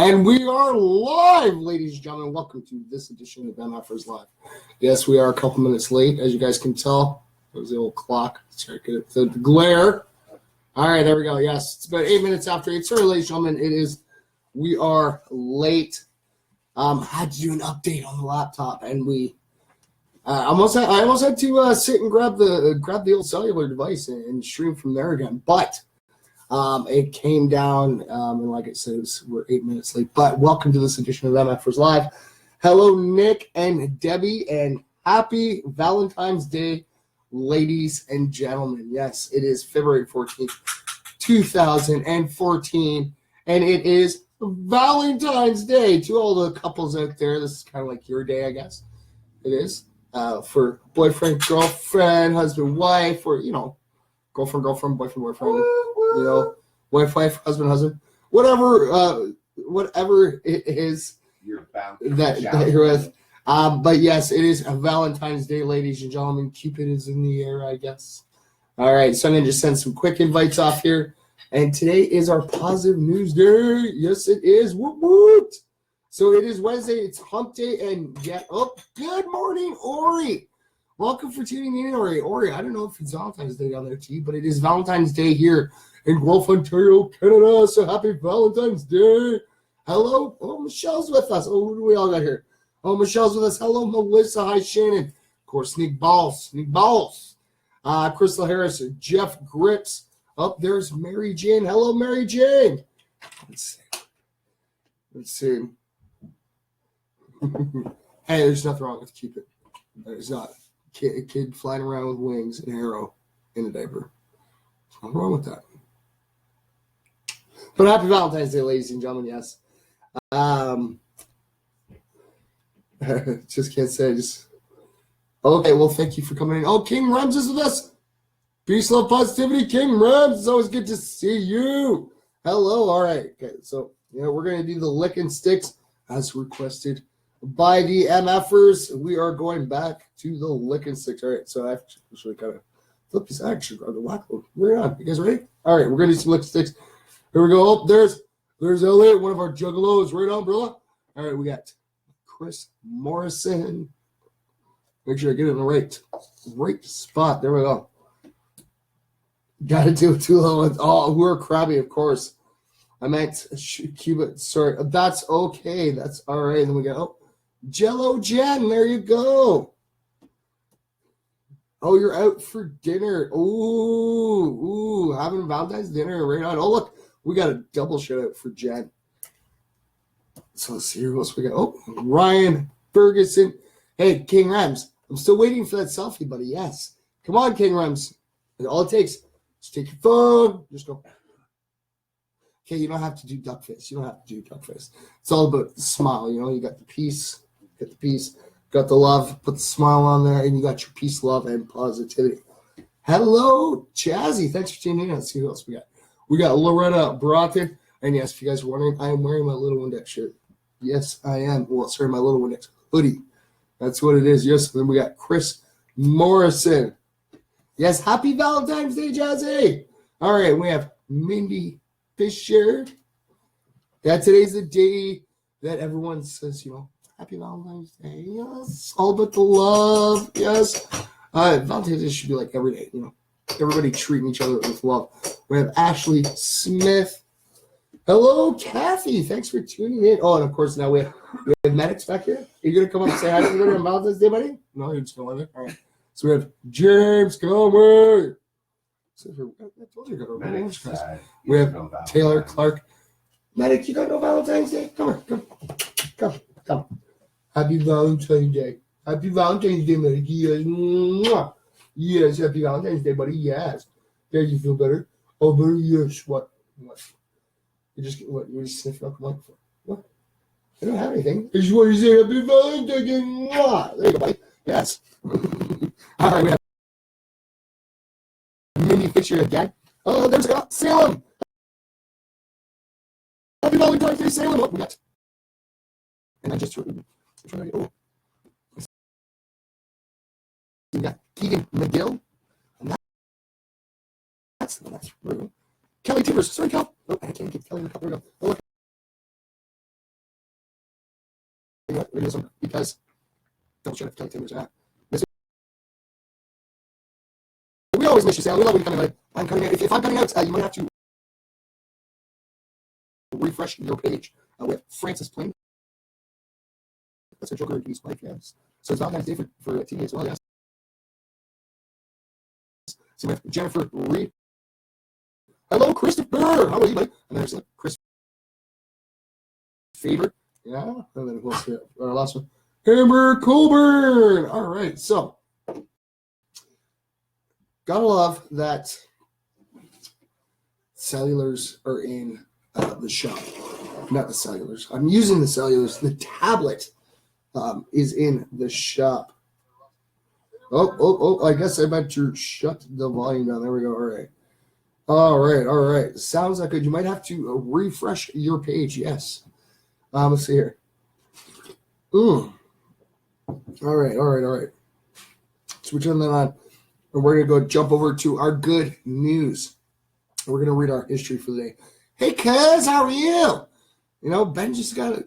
And we are live, ladies and gentlemen. Welcome to this edition of mFers Live. Yes, we are a couple minutes late, as you guys can tell. There's the old clock. Let's check it. The glare. All right, there we go. Yes, it's about 8 minutes after 8. Sorry, ladies and gentlemen, we are late. Had to do an update on the laptop, and I almost had to sit and grab the old cellular device and stream from there again. But it came down, and like I said, we're 8 minutes late. But welcome to this edition of mFers Live. Hello, Nick and Debbie, and happy Valentine's Day, ladies and gentlemen. Yes, it is February 14th, 2014, and it is Valentine's Day. To all the couples out there, this is kind of like your day, I guess. It is for boyfriend, girlfriend, husband, wife, or, girlfriend, boyfriend, boyfriend, wife, husband, whatever it is that you're with. But yes, it is a Valentine's Day, ladies and gentlemen. Cupid is in the air, I guess. All right, so I'm going to just send some quick invites off here. And today is our positive news day. Yes, it is. Woot woot. So it is Wednesday. It's hump day. And good morning, Ori. Welcome for tuning in, Ori. Ori, I don't know if it's Valentine's Day down there to you, but it is Valentine's Day here in Guelph, Ontario, Canada. So happy Valentine's Day. Hello. Oh, Michelle's with us. Oh, who do we all got here? Oh, Michelle's with us. Hello, Melissa. Hi, Shannon. Of course, Sneak Balls. Crystal Harris, Jeff Grips. There's Mary Jane. Hello, Mary Jane. Let's see. Hey, there's nothing wrong with Cupid. There's not. A kid flying around with wings and an arrow in a diaper. There's nothing wrong with that. But happy Valentine's Day, ladies and gentlemen. Yes. Just can't say. Okay, well, thank you for coming in. Oh, King Rems is with us. Peace, love, positivity. King Rems, it's always good to see you. Hello. All right. Okay, so, we're going to do the lick and sticks as requested by the MFers. We are going back to the lick and sticks. All right, so I actually kind of flip this action on the whack. We're on. You guys ready? All right, we're going to do some lick and sticks. Here we go. There's Elliot, one of our juggalos. Right on, brother. All right, we got Chris Morrison. Make sure I get it in the right spot. There we go. Got to do it too low. Oh, we're crabby, of course. I meant Cuba. Sorry. That's okay. That's all right. Then we go. Jello Jen. There you go. Oh, you're out for dinner. Ooh, having Valentine's dinner right on. Oh, look. We got a double shout out for Jen. So let's see who else we got. Oh, Ryan Ferguson. Hey, King Rems. I'm still waiting for that selfie, buddy. Yes. Come on, King Rems. All it takes is take your phone. Just go. Okay, you don't have to do duck face. It's all about the smile. You got the peace, got the love, put the smile on there, and you got your peace, love, and positivity. Hello, Chazzy. Thanks for tuning in. Let's see who else we got. We got Loretta Broughton. And yes, if you guys are wondering, I am wearing my Little Windex shirt. Yes, I am. Well, sorry, my Little Windex hoodie. That's what it is. Yes, and then we got Chris Morrison. Yes, happy Valentine's Day, Jazzy. All right, we have Mindy Fisher. That today's the day that everyone says, happy Valentine's Day. Yes, all about the love. Yes. Valentine's Day should be like every day, everybody treating each other with love. We have Ashley Smith. Hello, Kathy. Thanks for tuning in. Oh, and of course, now we have Medics back here. Are you going to come up and say hi to everybody on Valentine's Day, buddy? No, you're just going to All right. So we have James Conway. I told you got Medics. We have Taylor Clark. Medic, you got no Valentine's Day? Come. Happy Valentine's Day. Happy Valentine's Day, Medic. Yes. Mwah. Yes, happy Valentine's Day, buddy. Yes. There, you feel better? Oh, better? Yes. What? You just sniffing up the microphone. What? I don't have anything. I just want to say happy Valentine's Day. Mwah. There you go, buddy. Yes. All right, we have Mindy Fisher again. Oh, there's Salem. Happy Valentine's Day, Salem. What we got? And I just we got Keegan McGill. And that's Kelly Timbers. Sorry, Kel. Oh, I can't get Kelly in the cup. There we go. Oh, look. know what? This one because double check for 10 years. We always miss you, Sal. We love when you come in. Like, I'm coming out. If I'm coming out, you might have to refresh your page with Francis Plain. That's a Joker abuse wife, yes. So it's Valentine's Day for TV as well, yes. So we have Jennifer Reed. Hello, Christopher. How are you, buddy? And there's Chris Faber. Yeah. And then who else here? Our last one. Amber Colburn. All right. So, gotta love that cellulars are in the shop. Not the cellulars. I'm using the cellulars. The tablet is in the shop. Oh, I guess I better shut the volume down. There we go. All right. Sounds like good. You might have to refresh your page. Yes. Let's see here. All right. So we turn that on. And we're going to go jump over to our good news. We're going to read our history for the day. Hey, cuz, how are you? You know, Ben just got to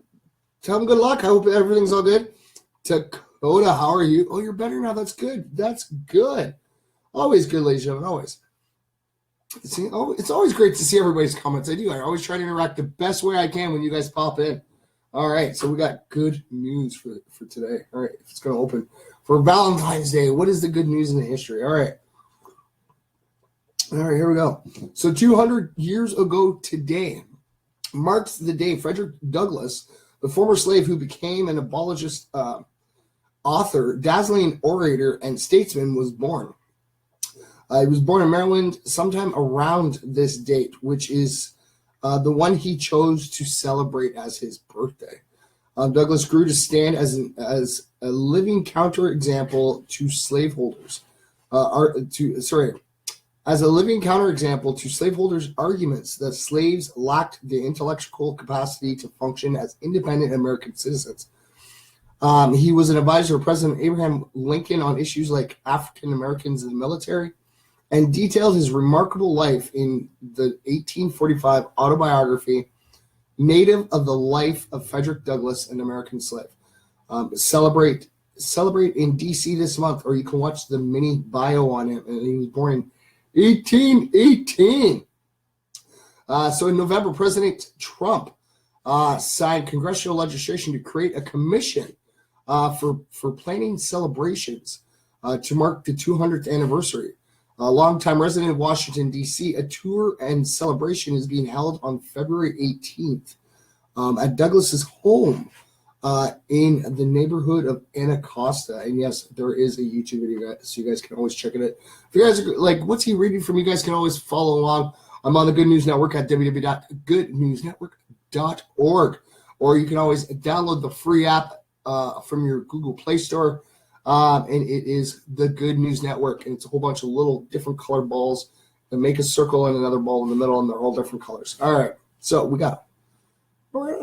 tell him good luck. I hope everything's all good. Dakota, how are you? Oh, you're better now. That's good. That's good. Always good, ladies and gentlemen. Always. See, it's always great to see everybody's comments. I always try to interact the best way I can when you guys pop in. All right, so we got good news for today. All right, it's going to open for Valentine's Day. What is the good news in the history? All right, here we go. So 200 years ago today marks the day Frederick Douglass, the former slave who became an abolitionist author, dazzling orator, and statesman, was born. He was born in Maryland sometime around this date, which is the one he chose to celebrate as his birthday. Douglass grew to stand as a living counterexample to slaveholders. As a living counterexample to slaveholders' arguments that slaves lacked the intellectual capacity to function as independent American citizens. He was an advisor of President Abraham Lincoln on issues like African Americans in the military, and detailed his remarkable life in the 1845 autobiography, Native of the Life of Frederick Douglass, an American Slave. Celebrate in D.C. this month, or you can watch the mini bio on him. And he was born in 1818. So in November, President Trump signed congressional legislation to create a commission for planning celebrations to mark the 200th anniversary. A longtime resident of Washington, D.C., a tour and celebration is being held on February 18th at Douglas's home in the neighborhood of Anacostia. And yes, there is a YouTube video, so you guys can always check it out. If you guys are like, what's he reading from? You guys can always follow along. I'm on the Good News Network at www.goodnewsnetwork.org, or you can always download the free app from your Google Play Store. And it is the Good News Network, and it's a whole bunch of little different colored balls that make a circle and another ball in the middle, and they're all different colors. All right, so we got more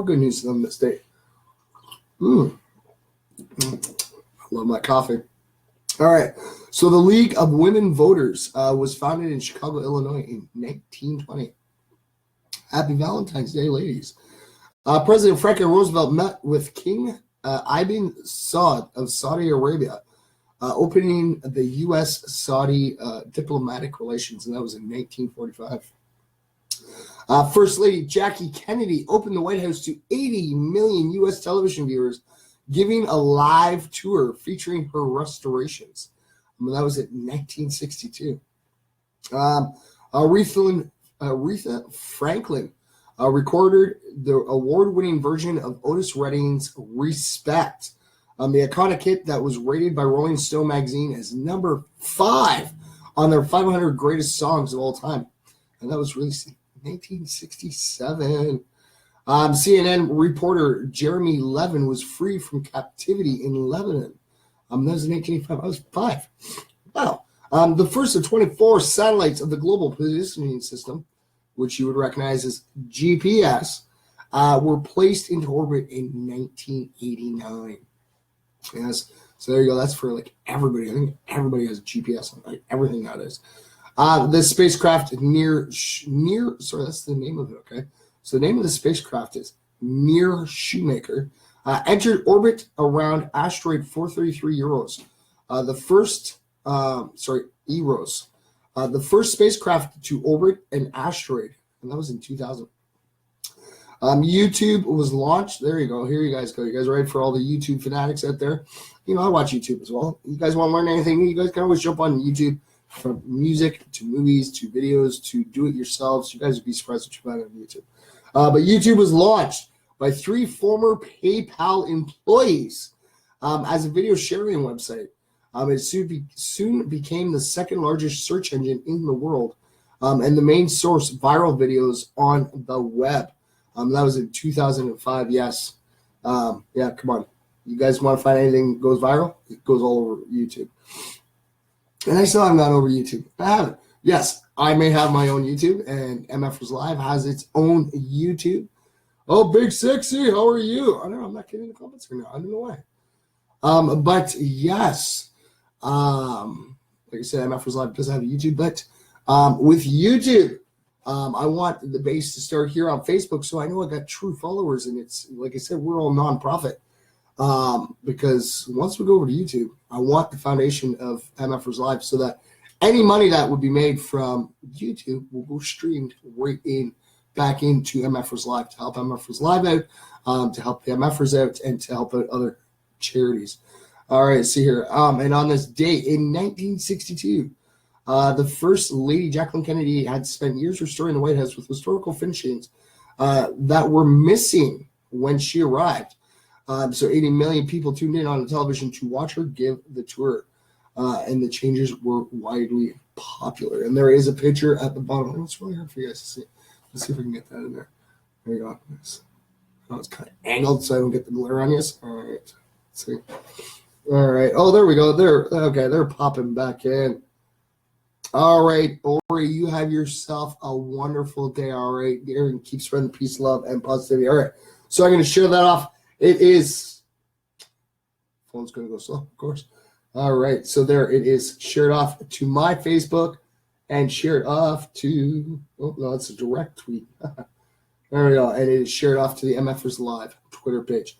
good news than this day. I love my coffee. All right, so the League of Women Voters was founded in Chicago, Illinois in 1920. Happy Valentine's Day, ladies. President Franklin Roosevelt met with King Ibn Saud of Saudi Arabia, opening the U.S.-Saudi diplomatic relations, and that was in 1945. First Lady Jackie Kennedy opened the White House to 80 million U.S. television viewers, giving a live tour featuring her restorations. That was in 1962. Aretha Franklin recorded the award-winning version of Otis Redding's Respect, the iconic hit that was rated by Rolling Stone magazine as number 5 on their 500 greatest songs of all time. And that was released in 1967. CNN reporter Jeremy Levin was freed from captivity in Lebanon. That was in 1985. I was 5. Wow. The first of 24 satellites of the Global Positioning System, which you would recognize as GPS, were placed into orbit in 1989. Yes, so there you go. That's for like everybody. I think everybody has GPS on like everything nowadays. The spacecraft sorry, that's the name of it. Okay, so the name of the spacecraft is near Shoemaker, entered orbit around asteroid 433 Euros. Eros. The first spacecraft to orbit an asteroid, and that was in 2000. YouTube was launched. There you go. Here you guys go. You guys ready for all the YouTube fanatics out there? You know, I watch YouTube as well. You guys want to learn anything? You guys can always jump on YouTube, from music to movies to videos to do-it-yourselves. You guys would be surprised what you find on YouTube. But YouTube was launched by 3 former PayPal employees as a video sharing website. It soon became the second largest search engine in the world, and the main source viral videos on the web. That was in 2005. Yes. Yeah, come on. You guys want to find anything that goes viral? It goes all over YouTube. And I still haven't gone over YouTube. I haven't. Yes, I may have my own YouTube, and MFers Live has its own YouTube. Oh, Big Sexy, how are you? I don't know. I'm not getting the comments right now. I don't know why. But yes, like I said, MFers Live does have a YouTube. But with YouTube, I want the base to start here on Facebook, so I know I got true followers, and it's like I said, we're all nonprofit. Because once we go over to YouTube, I want the foundation of MFers Live so that any money that would be made from YouTube will go streamed right back into MFers Live to help MFers Live out, to help the MFers out, and to help out other charities. All right, see here. And on this date in 1962, the First Lady Jacqueline Kennedy had spent years restoring the White House with historical finishings that were missing when she arrived. So 80 million people tuned in on the television to watch her give the tour, and the changes were widely popular. And there is a picture at the bottom. It's really hard for you guys to see. Let's see if we can get that in there. There you go. Nice. Oh, it's kind of angled so I don't get the glare on you. All right. Let's see. All right. Oh, there we go. They're popping back in. All right, Ori, you have yourself a wonderful day. All right, Aaron, keep spreading peace, love, and positivity. All right, so I'm going to share that off. It is, phone's going to go slow, of course. All right, so there it is, shared off to my Facebook and shared off to, oh, no, it's a direct tweet. There we go, and it is shared off to the MFers Live Twitter page.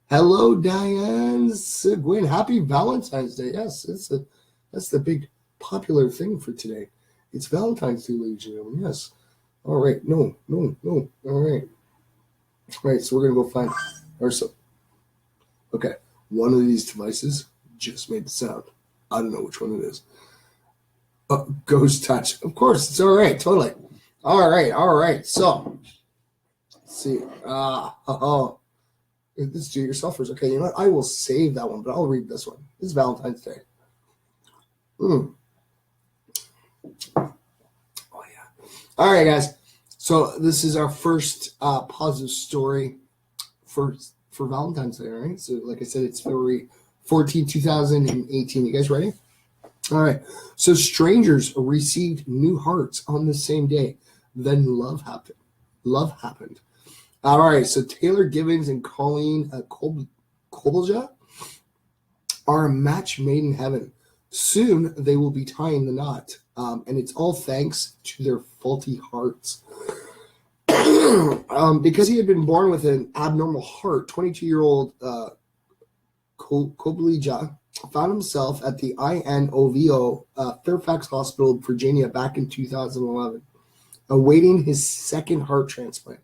Hello, Diane Seguin. Happy Valentine's Day. Yes, that's the big popular thing for today. It's Valentine's Day, ladies and gentlemen. Yes. All right, no. All right. All right, so we're going to go find ourselves. Okay, one of these devices just made the sound. I don't know which one it is. Ghost touch. Of course, it's all right. Totally. All right. So, let's see. This do yourselfers. Okay, you know what? I will save that one, but I'll read this one. This is Valentine's Day. Oh, yeah. All right, guys. So this is our first positive story for Valentine's Day, all right? So like I said, it's February 14, 2018. You guys ready? All right. So strangers received new hearts on the same day. Then love happened. All right. So Taylor Gibbons and Colleen Kobalja are a match made in heaven. Soon they will be tying the knot. And it's all thanks to their faulty hearts. Because he had been born with an abnormal heart, 22-year-old Kobalja found himself at the INOVO Fairfax Hospital, Virginia, back in 2011, awaiting his second heart transplant.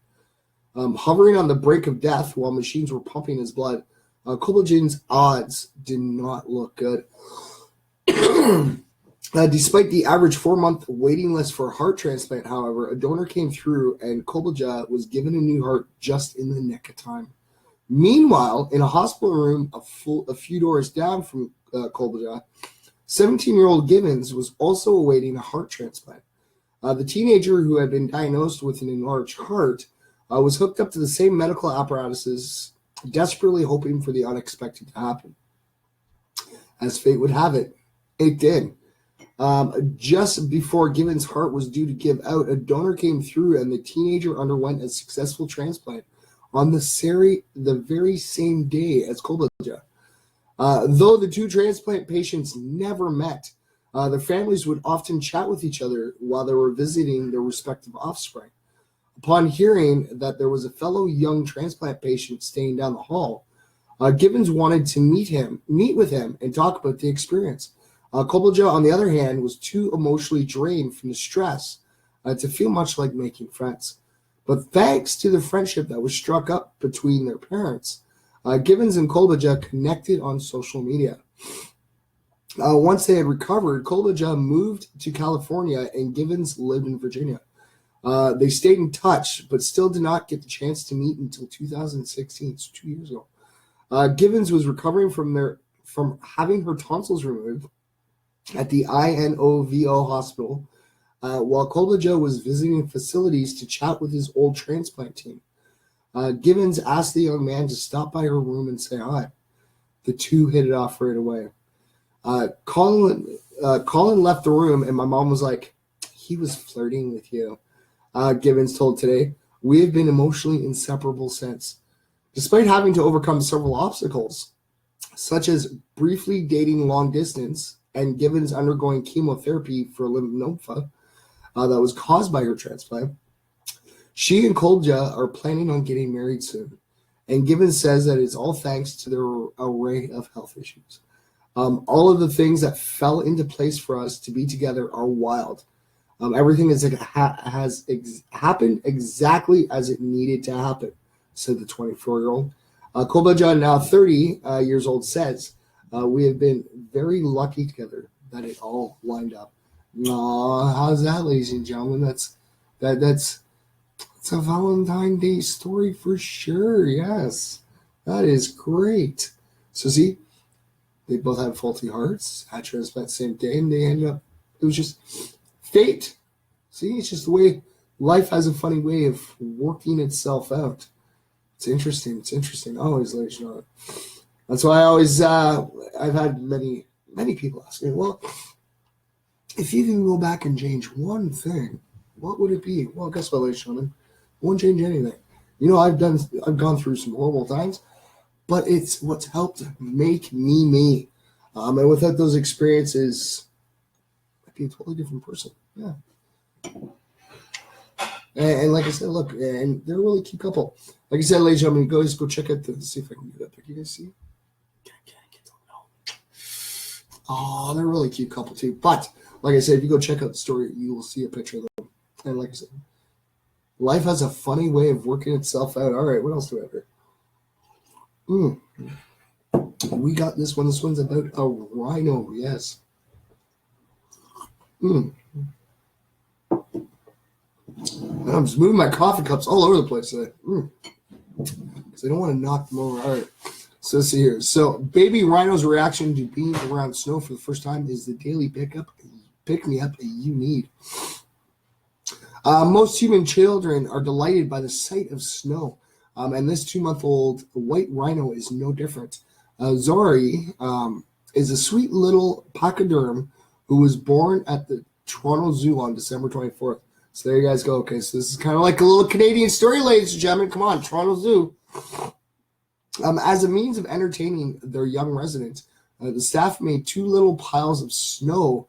Hovering on the brink of death while machines were pumping his blood, Kobalja's odds did not look good. Despite the average 4-month waiting list for a heart transplant, however, a donor came through and Kobalja was given a new heart just in the nick of time. Meanwhile, in a hospital room a few doors down from Kobalja, 17-year-old Gibbons was also awaiting a heart transplant. The teenager, who had been diagnosed with an enlarged heart, was hooked up to the same medical apparatuses, desperately hoping for the unexpected to happen. As fate would have it, it did. Just before Gibbons' heart was due to give out, a donor came through and the teenager underwent a successful transplant on the very same day as Kobalja. Though the two transplant patients never met, their families would often chat with each other while they were visiting their respective offspring. Upon hearing that there was a fellow young transplant patient staying down the hall, Gibbons wanted to meet with him, and talk about the experience. Kolbaja, on the other hand, was too emotionally drained from the stress to feel much like making friends. But thanks to the friendship that was struck up between their parents, Gibbons and Kolbaja connected on social media. Once they had recovered, Kolbaja moved to California and Gibbons lived in Virginia. They stayed in touch, but still did not get the chance to meet until 2016, so 2 years ago. Gibbons was recovering from having her tonsils removed at the INOVO hospital, while Kolbaja was visiting facilities to chat with his old transplant team. Gibbons asked the young man to stop by her room and say hi. The two hit it off right away. Colin left the room, and my mom was like, "He was flirting with you." Gibbons told Today, "We have been emotionally inseparable since. Despite having to overcome several obstacles, such as briefly dating long distance and Gibbons undergoing chemotherapy for lymphoma that was caused by her transplant, she and Kolja are planning on getting married soon. And Gibbons says that it's all thanks to their array of health issues. All of the things that fell into place for us to be together are wild. Everything has happened exactly as it needed to happen," said the 24-year-old. Kolbaja, now 30 years old, says, "We have been very lucky together that it all lined up." Aw, how's that, ladies and gentlemen? That's a Valentine's Day story for sure. Yes, that is great. So see, they both had faulty hearts, had transplant the same day, and they ended up. It was just fate. See, it's just the way life has a funny way of working itself out. It's interesting. Always, ladies and gentlemen. That's why I always, I've had many people ask me, well, if you can go back and change one thing, what would it be? Well, guess what, ladies and gentlemen? I won't change anything. You know, I've gone through some horrible times, but it's what's helped make me me. And without those experiences, I'd be a totally different person. Yeah. And like I said, look, and they're a really cute couple. Like I said, ladies and gentlemen, go check out see if I can get that pic. You guys see? Oh, they're a really cute couple too. But like I said, if you go check out the story, you will see a picture of them. And like I said, life has a funny way of working itself out. All right, what else do we have here? We got this one. This one's about a rhino. Yes. I'm just moving my coffee cups all over the place today. Because I don't want to knock them over. All right. So let's see here. So baby rhino's reaction to being around snow for the first time is the daily pick-me-up you need. Most human children are delighted by the sight of snow. And this 2-month-old white rhino is no different. Zori is a sweet little pachyderm who was born at the Toronto Zoo on December 24th. So there you guys go. Okay, so this is kind of like a little Canadian story, ladies and gentlemen. Come on, Toronto Zoo. As a means of entertaining their young residents, the staff made 2 little piles of snow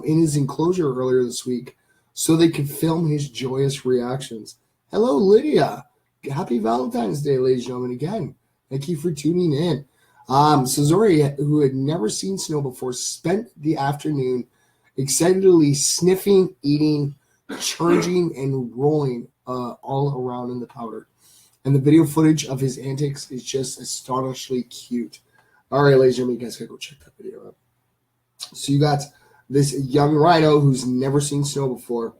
in his enclosure earlier this week so they could film his joyous reactions. Hello, Lydia. Happy Valentine's Day, ladies and gentlemen, again. Thank you for tuning in. So Zori, who had never seen snow before, spent the afternoon excitedly sniffing, eating, charging, and rolling all around in the powder. And the video footage of his antics is just astonishingly cute. All right, ladies and gentlemen, you guys gotta go check that video out. So you got this young rhino who's never seen snow before,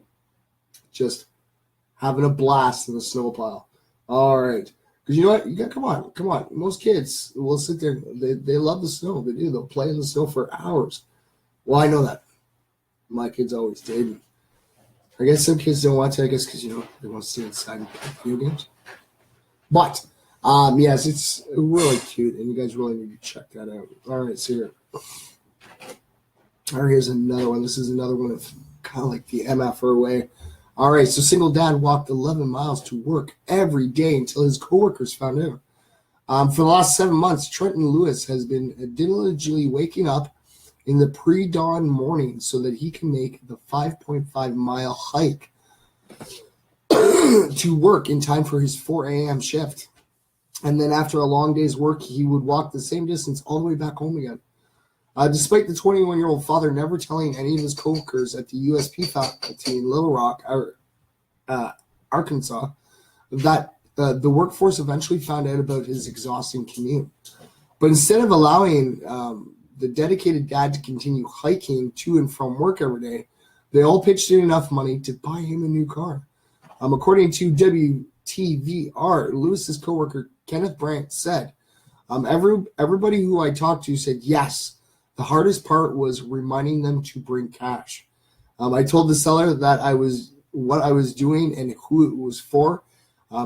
just having a blast in the snow pile. All right. Because you know what? You got come on. Most kids will sit there. They love the snow. They do. They'll play in the snow for hours. Well, I know that. My kids always did. I guess some kids don't want to, I guess, because, they want to stay inside and play video games. But, yes, it's really cute, and you guys really need to check that out. All right, so here. All right, here's another one. This is another one of kind of like the MFR way. All right, so single dad walked 11 miles to work every day until his coworkers found out. For the last 7 months, Trenton Lewis has been diligently waking up in the pre-dawn morning so that he can make the 5.5-mile hike to work in time for his 4 a.m. shift. And then after a long day's work, he would walk the same distance all the way back home again. Despite the 21-year-old father never telling any of his coworkers at the USP faculty in Little Rock, Arkansas, that the workforce eventually found out about his exhausting commute. But instead of allowing the dedicated dad to continue hiking to and from work every day, they all pitched in enough money to buy him a new car. According to WTVR, Lewis's coworker Kenneth Brandt said, everybody who I talked to said yes. The hardest part was reminding them to bring cash. I told the seller that what I was doing and who it was for.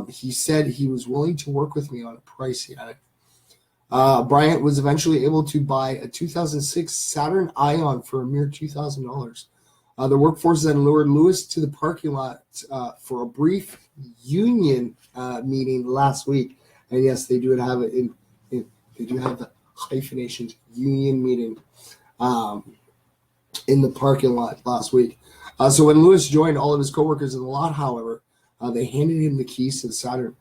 He said he was willing to work with me on a price, he added. Bryant was eventually able to buy a 2006 Saturn Ion for a mere $2,000. The workforce then lured Lewis to the parking lot for a brief union meeting last week. And yes, they do have it they do have the hyphenations union meeting in the parking lot last week. So when Lewis joined all of his coworkers in the lot, however, they handed him the keys to the Saturn.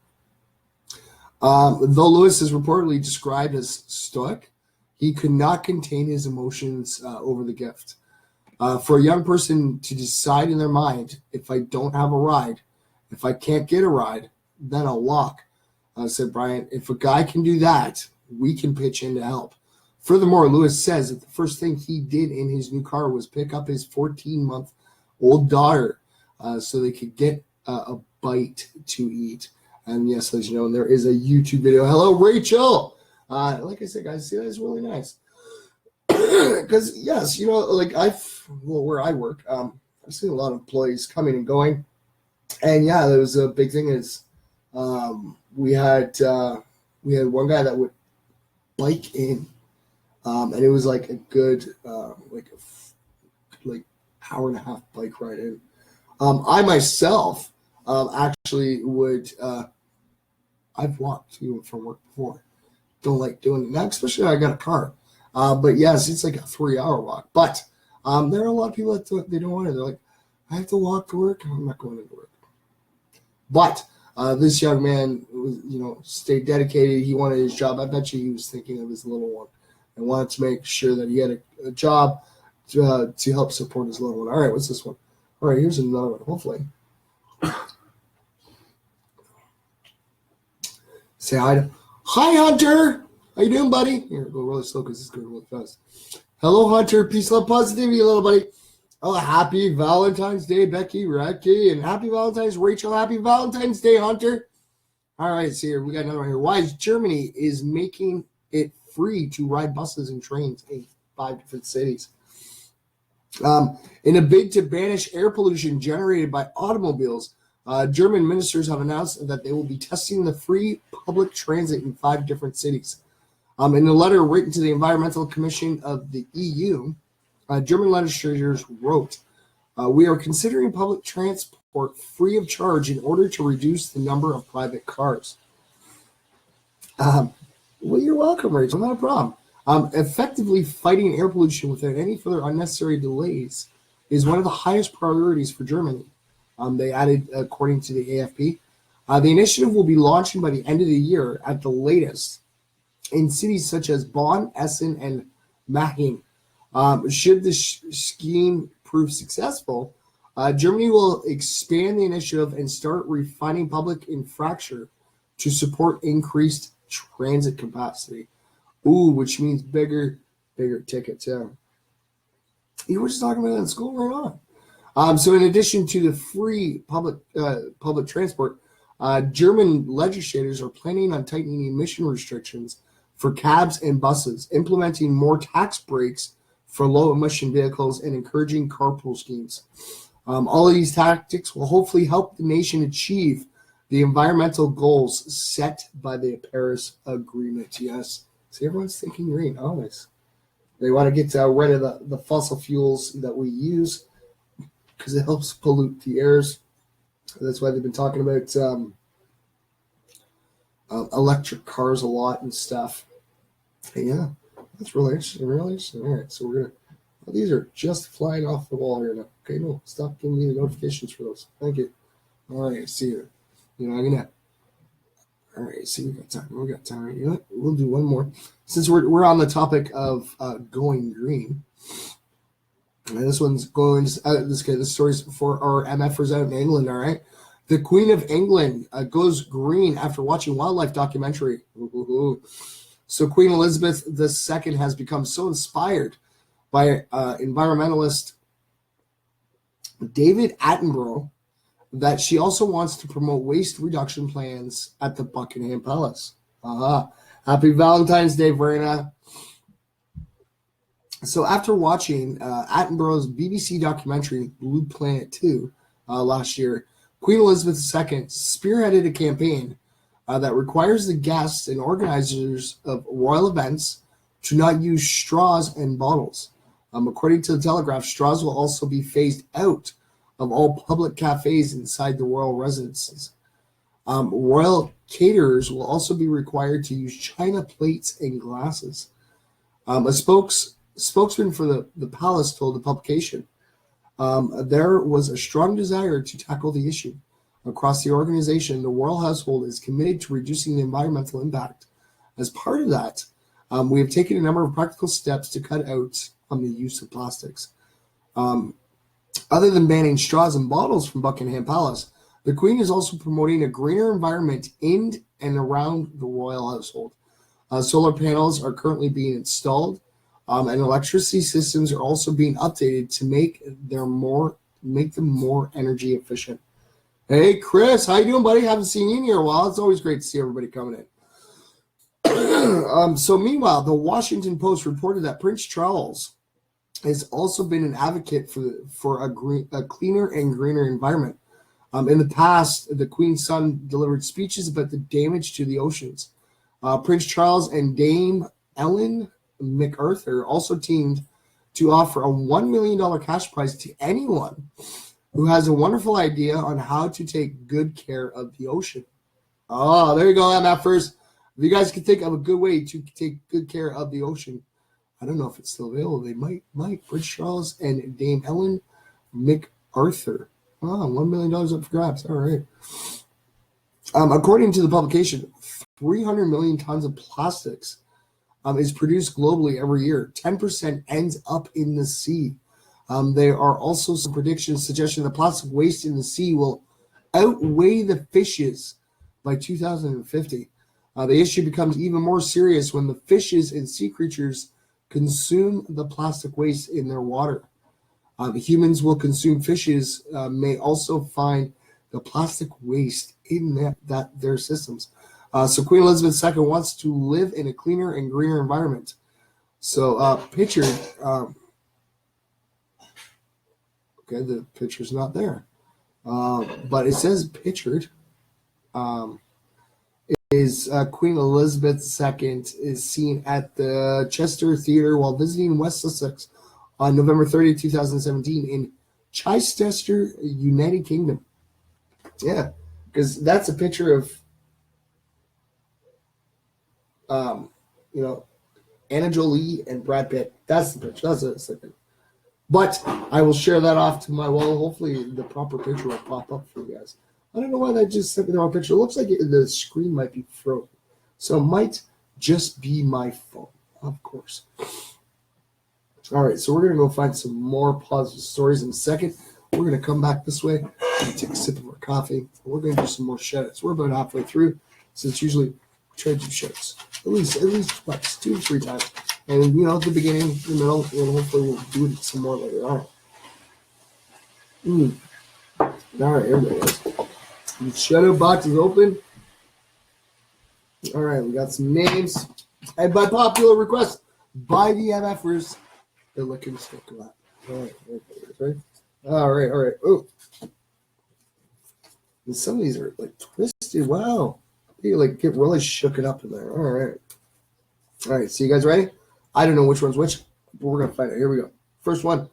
Though Lewis is reportedly described as stoic, he could not contain his emotions over the gift. For a young person to decide in their mind, if I don't have a ride, if I can't get a ride, then I'll walk, said Bryant. If a guy can do that, we can pitch in to help. Furthermore, Lewis says that the first thing he did in his new car was pick up his 14-month-old daughter so they could get a bite to eat. And yes, as you know, there is a YouTube video. Hello, Rachel. Like I said, guys, see, that's really nice. Because, yes, like where I work, I've seen a lot of employees coming and going. And, yeah, there was a big thing is we had one guy that would bike in, and it was like a good, like hour and a half bike ride in. I myself actually would, I've walked to and from work before. Don't like doing it now, especially when I got a car. But yes, it's like a 3-hour walk. But there are a lot of people that they don't want to. They're like, I have to walk to work. I'm not going to work. But this young man, stayed dedicated. He wanted his job. I bet you he was thinking of his little one and wanted to make sure that he had a job to help support his little one. All right, what's this one? All right, here's another one. Hopefully. Say hi to Hi, Hunter. How you doing, buddy? Here, go really slow because it's going really fast. Hello, Hunter. Peace, love, positivity, little buddy. Oh, happy Valentine's Day, Becky, Radke, and happy Valentine's, Rachel. Happy Valentine's Day, Hunter. All right, see here. We got another one here. Why is Germany is making it free to ride buses and trains in 5 different cities? In a bid to banish air pollution generated by automobiles, German ministers have announced that they will be testing the free public transit in 5 different cities. In a letter written to the Environmental Commission of the EU, German legislators wrote, we are considering public transport free of charge in order to reduce the number of private cars. Well, you're welcome, Rachel. Not a problem. Effectively fighting air pollution without any further unnecessary delays is one of the highest priorities for Germany. They added, according to the AFP, the initiative will be launching by the end of the year at the latest in cities such as Bonn, Essen, and Mannheim. Should the scheme prove successful, Germany will expand the initiative and start refining public infrastructure to support increased transit capacity. Ooh, which means bigger tickets. Yeah. You were just talking about that in school, right on. So in addition to the free public transport, German legislators are planning on tightening emission restrictions for cabs and buses, implementing more tax breaks for low-emission vehicles, and encouraging carpool schemes. All of these tactics will hopefully help the nation achieve the environmental goals set by the Paris Agreement. Yes. See, everyone's thinking green, always. They want to get rid of the fossil fuels that we use because it helps pollute the airs. That's why they've been talking about electric cars a lot and stuff. And yeah, that's really interesting. Really interesting. All right, so we're gonna. These are just flying off the wall here now. Okay, no, stop giving me the notifications for those. Thank you. All right, see you. I'm gonna. All right, see, we got time. We got time. You know what? We'll do one more since we're on the topic of going green. And this one's going. This story's for our MFers out in England. All right, the Queen of England goes green after watching wildlife documentary. Ooh. So Queen Elizabeth II has become so inspired by environmentalist David Attenborough that she also wants to promote waste reduction plans at the Buckingham Palace. Happy Valentine's Day, Verena. So after watching Attenborough's BBC documentary Blue Planet 2 last year, Queen Elizabeth II spearheaded a campaign that requires the guests and organizers of royal events to not use straws and bottles. According to the Telegraph, straws will also be phased out of all public cafes inside the royal residences. Royal caterers will also be required to use china plates and glasses. A spokesman for the palace told the publication there was a strong desire to tackle the issue. Across the organization, the royal household is committed to reducing the environmental impact. As part of that, we have taken a number of practical steps to cut out on the use of plastics. Other than banning straws and bottles from Buckingham Palace, the Queen is also promoting a greener environment in and around the royal household. Solar panels are currently being installed, and electricity systems are also being updated to make them more energy efficient. Hey, Chris, how you doing, buddy? Haven't seen you in here a while. It's always great to see everybody coming in. So meanwhile, the Washington Post reported that Prince Charles has also been an advocate for a cleaner and greener environment. In the past, the Queen's son delivered speeches about the damage to the oceans. Prince Charles and Dame Ellen MacArthur also teamed to offer a $1 million cash prize to anyone who has a wonderful idea on how to take good care of the ocean. Oh, there you go, MFers. If you guys can think of a good way to take good care of the ocean, I don't know if it's still available. They might. Prince Charles and Dame Ellen MacArthur. $1 million up for grabs. All right. According to the publication, 300 million tons of plastics is produced globally every year. 10% ends up in the sea. There are also some predictions suggesting that plastic waste in the sea will outweigh the fishes by 2050. The issue becomes even more serious when the fishes and sea creatures consume the plastic waste in their water. Humans will consume fishes, may also find the plastic waste in their systems. So Queen Elizabeth II wants to live in a cleaner and greener environment. So pictured, okay, the picture's not there, but it says pictured. Is Queen Elizabeth II is seen at the Chester Theatre while visiting West Sussex on November 30, 2017 in Chichester, United Kingdom. Yeah, because that's a picture of, Anna Jolie and Brad Pitt. That's the picture. That's what it's like. But I will share that off to my wall. Hopefully the proper picture will pop up for you guys. I don't know why that just sent me the wrong picture. It looks like the screen might be frozen. So it might just be my phone, of course. All right, so we're going to go find some more positive stories in a second. We're going to come back this way and take a sip of our coffee. We're going to do some more shout-outs. We're about halfway through, so it's usually try to do shout-outs. At least twice, 2 to 3 times. And, at the beginning, the middle, and hopefully we'll do it some more later on. All right, everybody else. The shout-out box is open. All right, we got some names. And by popular request, by the MFers, they're looking to stick a lot. All right. Oh. And some of these are twisted. Wow. You get really shooken up in there. All right. So you guys ready? I don't know which one's which, but we're going to find out. Here we go. First one,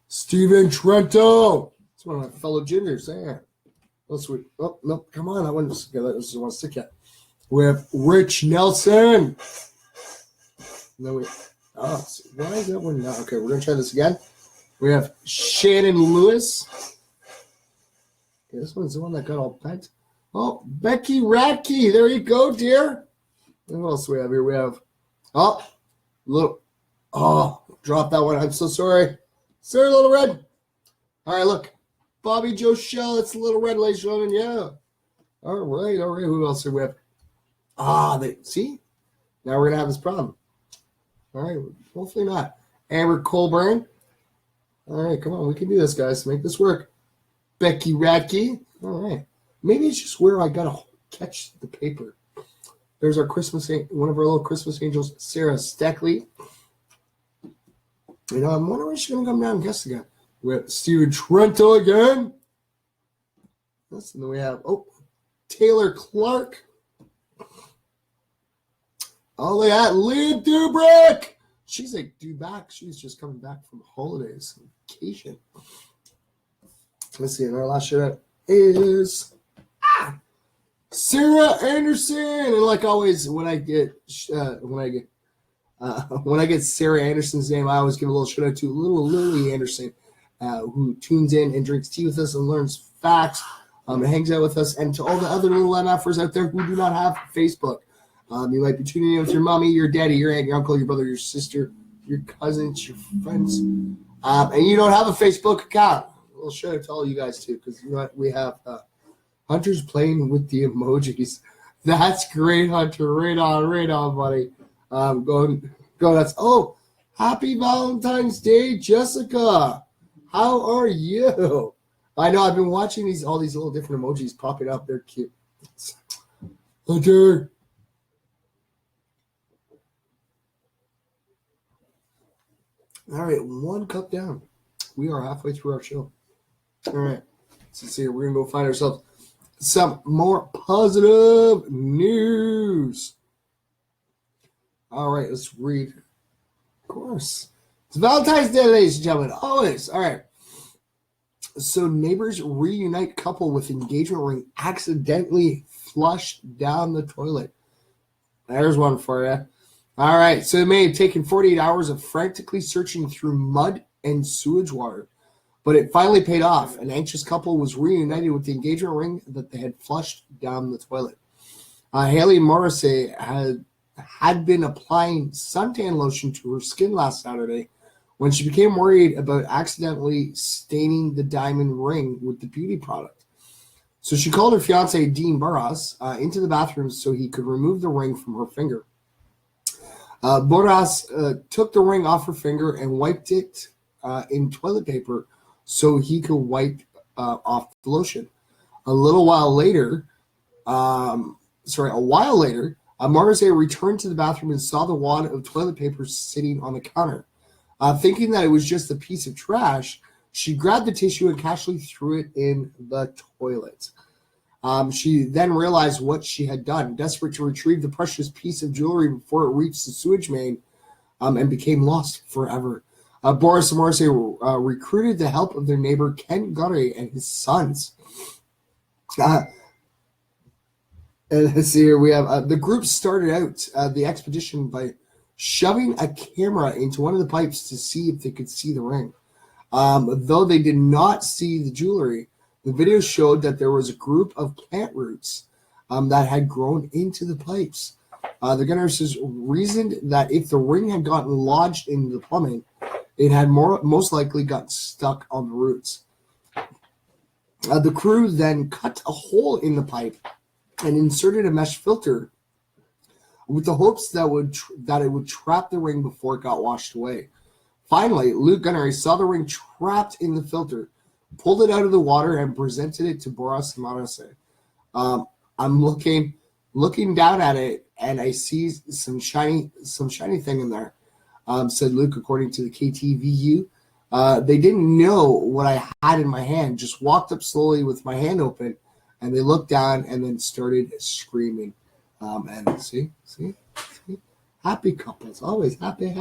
Steven Trento. It's one of my fellow gingers. Yeah. Oh, sweet. Oh, no, come on. I want to this is one stick yet. We have Rich Nelson. No, wait. Oh, why is that one not? Okay, we're going to try this again. We have Shannon Lewis. Okay, this one's the one that got all pent. Oh, Becky Radke. There you go, dear. And what else do we have here? We have, drop that one. I'm so sorry. Sorry, Little Red. All right, look. Bobby Joe Shell. It's Little Red, ladies and gentlemen. Yeah. All right. Who else do we have? See? Now we're going to have this problem. All right. Hopefully not. Amber Colburn. All right. Come on. We can do this, guys. Make this work. Becky Radke. All right. Maybe it's just where I got to catch the paper. There's our one of our little Christmas angels, Sarah Steckley. I'm wondering if she's going to come down and guess again. We have Steven Trento again. And then we have, Taylor Clark. Oh, look at Leah Dubrick. She's due back. She's just coming back from holidays, vacation. Let's see. And our last shout-out is Sarah Anderson. And like always, when I get Sarah Anderson's name, I always give a little shout-out to little Lily Anderson, who tunes in and drinks tea with us and learns facts and hangs out with us. And to all the other little MFers out there who do not have Facebook. You might be tuning in with your mommy, your daddy, your aunt, your uncle, your brother, your sister, your cousins, your friends, and you don't have a Facebook account. We'll show it to all you guys too, because you know what? We have Hunter's playing with the emojis. That's great, Hunter. Right on, buddy. Go nuts. Oh, happy Valentine's Day, Jessica. How are you? I know I've been watching all these little different emojis popping up. They're cute. Hunter. All right, one cup down. We are halfway through our show. All right, let's see here. We're going to go find ourselves some more positive news. All right, let's read. Of course. It's Valentine's Day, ladies and gentlemen. Always. All right. So neighbors reunite couple with engagement ring accidentally flushed down the toilet. There's one for you. All right, so it may have taken 48 hours of frantically searching through mud and sewage water, but it finally paid off. An anxious couple was reunited with the engagement ring that they had flushed down the toilet. Haley Morrissey had been applying suntan lotion to her skin last Saturday when she became worried about accidentally staining the diamond ring with the beauty product. So she called her fiance, Dean Barras, into the bathroom so he could remove the ring from her finger. Boras took the ring off her finger and wiped it in toilet paper so he could wipe off the lotion. A while later, Morrissey returned to the bathroom and saw the wad of toilet paper sitting on the counter. Thinking that it was just a piece of trash, she grabbed the tissue and casually threw it in the toilet. She then realized what she had done. Desperate to retrieve the precious piece of jewelry before it reached the sewage main and became lost forever. Boris and Morrissey recruited the help of their neighbor Ken Gurry and his sons. And let's see here, we have the group started out the expedition by shoving a camera into one of the pipes to see if they could see the ring. Though they did not see the jewelry, the video showed that there was a group of plant roots that had grown into the pipes. The Gunners reasoned that if the ring had gotten lodged into the plumbing, it had most likely got stuck on the roots. The crew then cut a hole in the pipe and inserted a mesh filter with the hopes that it would trap the ring before it got washed away. Finally, Luke Gunnery saw the ring trapped in the filter, pulled it out of the water, and presented it to Boris and Morrissey. I'm looking down at it, and I see some shiny thing in there, said Luke, according to the KTVU. They didn't know what I had in my hand, just walked up slowly with my hand open, and they looked down and then started screaming. And see, happy couples, always happy.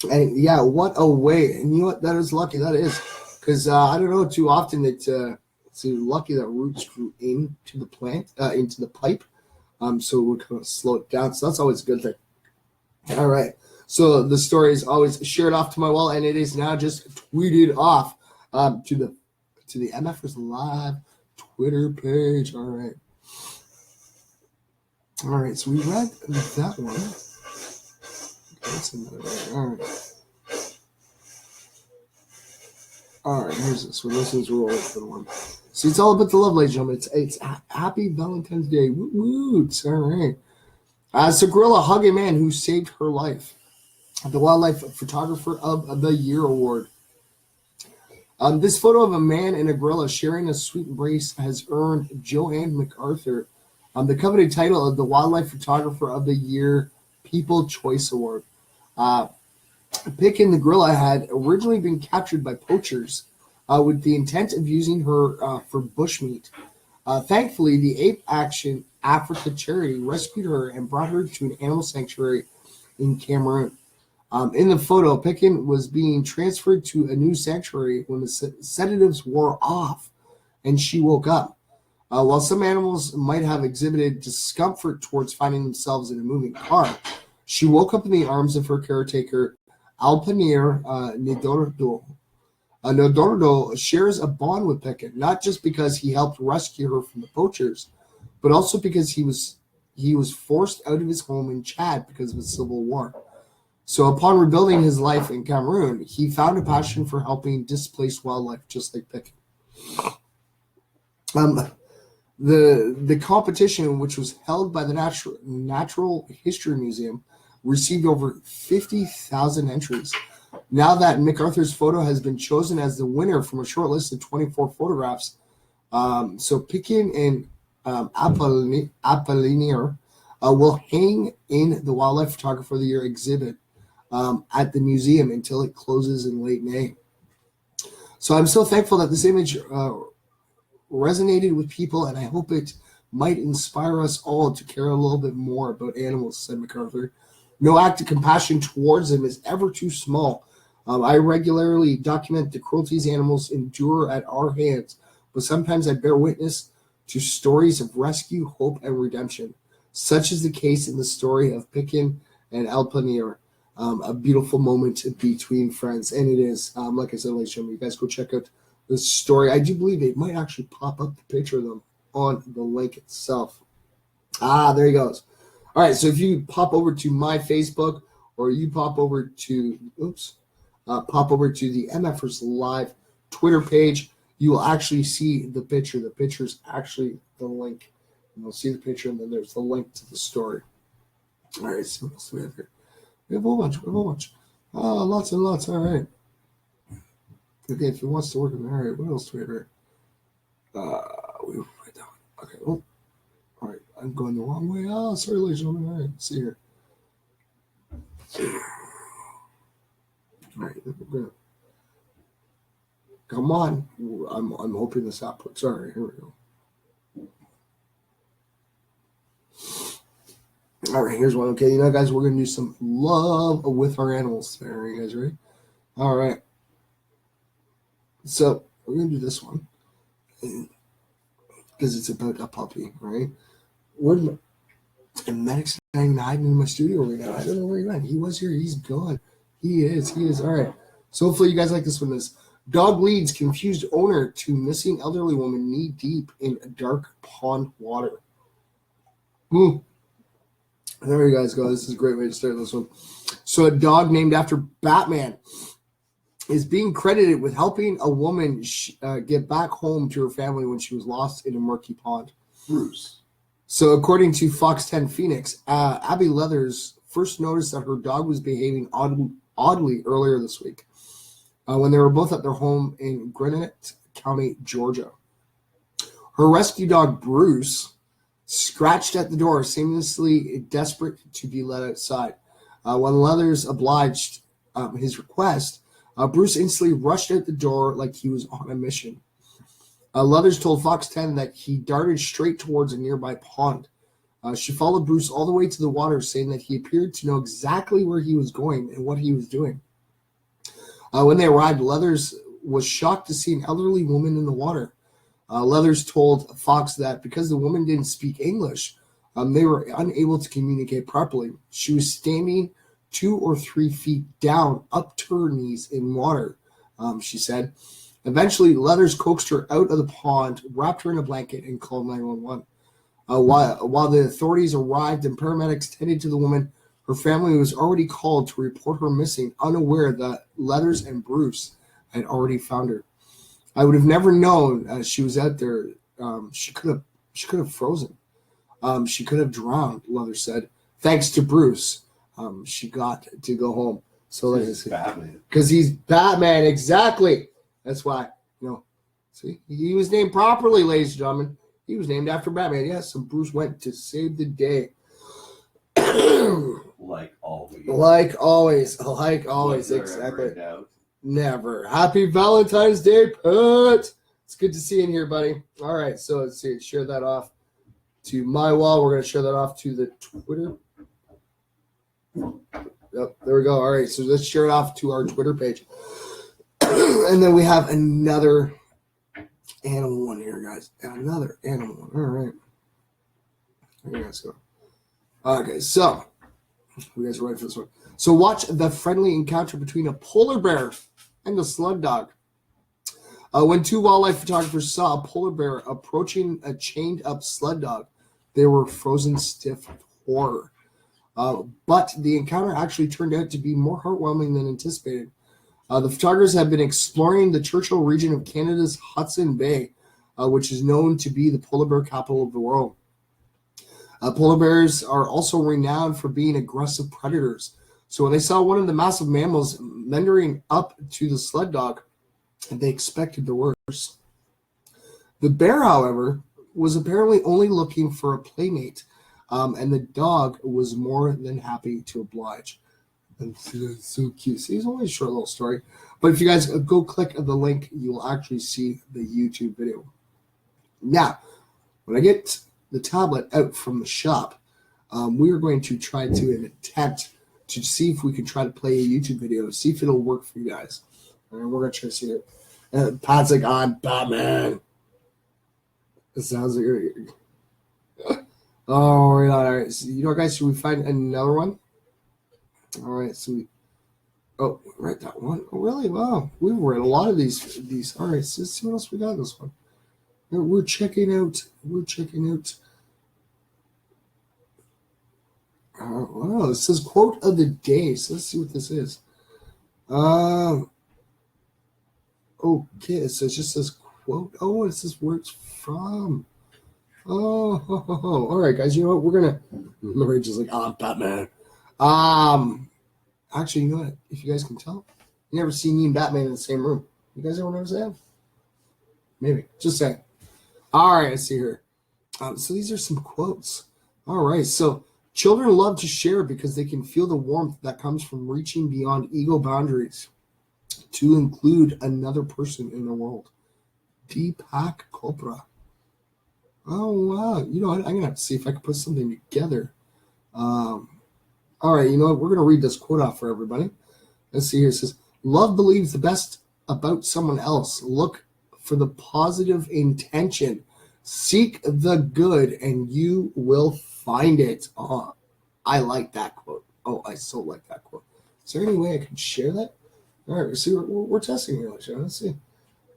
And yeah, what a way! And you know what? That is lucky. That is, because I don't know too often that it's lucky that roots grew into the plant, into the pipe, so it would kind of slow it down. So that's always a good thing. All right. So the story is always shared off to my wall, and it is now just tweeted off to to the MFers Live Twitter page. All right. All right, so we read that one. That's another one. All right, here's this one. This one's real for the one. So it's all about the love, ladies and gentlemen. It's Happy Valentine's Day. Woot. All right. So gorilla hug a man who saved her life. The Wildlife Photographer of the Year award. This photo of a man and a gorilla sharing a sweet embrace has earned Joanne MacArthur the coveted title of the Wildlife Photographer of the Year People Choice Award. Picken the gorilla had originally been captured by poachers with the intent of using her for bushmeat. Thankfully, the Ape Action Africa charity rescued her and brought her to an animal sanctuary in Cameroon. In the photo, Picken was being transferred to a new sanctuary when the sedatives wore off and she woke up. While some animals might have exhibited discomfort towards finding themselves in a moving car, she woke up in the arms of her caretaker, Alpanir Nidordo. Nidordo shares a bond with Picken, not just because he helped rescue her from the poachers, but also because he was forced out of his home in Chad because of a civil war. So upon rebuilding his life in Cameroon, he found a passion for helping displaced wildlife, just like Picken. The competition, which was held by the Natural History Museum, received over 50,000 entries. Now that MacArthur's photo has been chosen as the winner from a short list of 24 photographs, so Picken and Apollinaire will hang in the Wildlife Photographer of the Year exhibit at the museum until it closes in late May. So I'm so thankful that this image resonated with people, and I hope it might inspire us all to care a little bit more about animals, said MacArthur. No act of compassion towards them is ever too small. I regularly document the cruelties animals endure at our hands, but sometimes I bear witness to stories of rescue, hope, and redemption. Such is the case in the story of Picken and Alpanir, a beautiful moment between friends. And it is, like I said, ladies and gentlemen, you guys go check out the story. I do believe it might actually pop up the picture of them on the link itself. There he goes. All right, so if you pop over to my Facebook or you pop over to the MFers Live Twitter page, you will actually see the picture. The picture is actually the link. And you'll see the picture, and then there's the link to the story. All right, so what else do we have here? We have a whole bunch. Lots and lots. All right. Okay, if he wants to work in there, all right, what else do we have here? We write down. Okay, oh. All right, I'm going the wrong way. Oh, sorry, ladies and gentlemen. All right, see here. All right, come on. I'm hoping this outputs. All right, here we go. All right, here's one. Okay, guys, we're going to do some love with our animals. Are you guys ready? All right. So we're going to do this one because it's about a puppy, right? And Medic's hiding in my studio right now. I don't know where he went. He was here. He's gone. He is. All right. So hopefully you guys like this one. This dog leads confused owner to missing elderly woman knee deep in dark pond water. There you guys go. This is a great way to start this one. So a dog named after Batman is being credited with helping a woman get back home to her family when she was lost in a murky pond. Bruce. So according to Fox 10 Phoenix, Abby Leathers first noticed that her dog was behaving oddly earlier this week when they were both at their home in Gwinnett County, Georgia. Her rescue dog, Bruce, scratched at the door, seemingly desperate to be let outside. When Leathers obliged his request, Bruce instantly rushed out the door like he was on a mission. Leathers told Fox 10 that he darted straight towards a nearby pond. She followed Bruce all the way to the water, saying that he appeared to know exactly where he was going and what he was doing. When they arrived, Leathers was shocked to see an elderly woman in the water. Leathers told Fox that because the woman didn't speak English, they were unable to communicate properly. She was standing 2 or 3 feet down, up to her knees in water, she said. Eventually, Leathers coaxed her out of the pond, wrapped her in a blanket, and called 911. While the authorities arrived and paramedics tended to the woman, her family was already called to report her missing, unaware that Leathers and Bruce had already found her. I would have never known she was out there. She could have frozen. She could have drowned, Leathers said. Thanks to Bruce, she got to go home. So he's Batman. Because he's Batman, exactly. That's why, see, he was named properly, ladies and gentlemen. He was named after Batman. Yes, and Bruce went to save the day. Like always. Like always, exactly. Never. Happy Valentine's Day, Put. It's good to see you in here, buddy. All right, so let's see. Share that off to my wall. We're going to share that off to the Twitter. Yep, there we go. All right, so let's share it off to our Twitter page. And then we have another animal one here, guys. Another animal one. All right. There you guys go. Okay, so you guys are ready for this one. So watch the friendly encounter between a polar bear and a sled dog. When two wildlife photographers saw a polar bear approaching a chained-up sled dog, they were frozen stiff with horror. But the encounter actually turned out to be more heartwarming than anticipated. The photographers have been exploring the Churchill region of Canada's Hudson Bay, which is known to be the polar bear capital of the world. Polar bears are also renowned for being aggressive predators. So when they saw one of the massive mammals meandering up to the sled dog, they expected the worst. The bear, however, was apparently only looking for a playmate, and the dog was more than happy to oblige. And it's so cute. See, it's only a short little story. But if you guys go click the link, you will actually see the YouTube video. Now, when I get the tablet out from the shop, we are going to try to attempt to see if we can try to play a YouTube video, see if it'll work for you guys. And we're going to try to see it. Pat's like, I'm Batman. It sounds like... All right. So, guys, should we find another one? All right, so right, that one. Oh, really? Wow, we've read a lot of these. All right, so let's see what else we got in this one. We're checking out. Wow, it says quote of the day. So let's see what this is. Okay, so it just says quote. Oh, it says where it's from. Oh, all right, guys. You know what? We're gonna. Remember, just like, I'm Batman. Actually, you know what? If you guys can tell, you never see me and Batman in the same room. You guys ever notice that? Maybe. Just saying. All right, let's see here. So these are some quotes. All right, so children love to share because they can feel the warmth that comes from reaching beyond ego boundaries to include another person in the world. Deepak Chopra. Oh, wow. You know what? I'm going to have to see if I can put something together. All right, you know what? We're going to read this quote off for everybody. Let's see here. It says, love believes the best about someone else. Look for the positive intention. Seek the good, and you will find it. Oh, I like that quote. Oh, I so like that quote. Is there any way I can share that? All right, see, we're testing here. Let's see.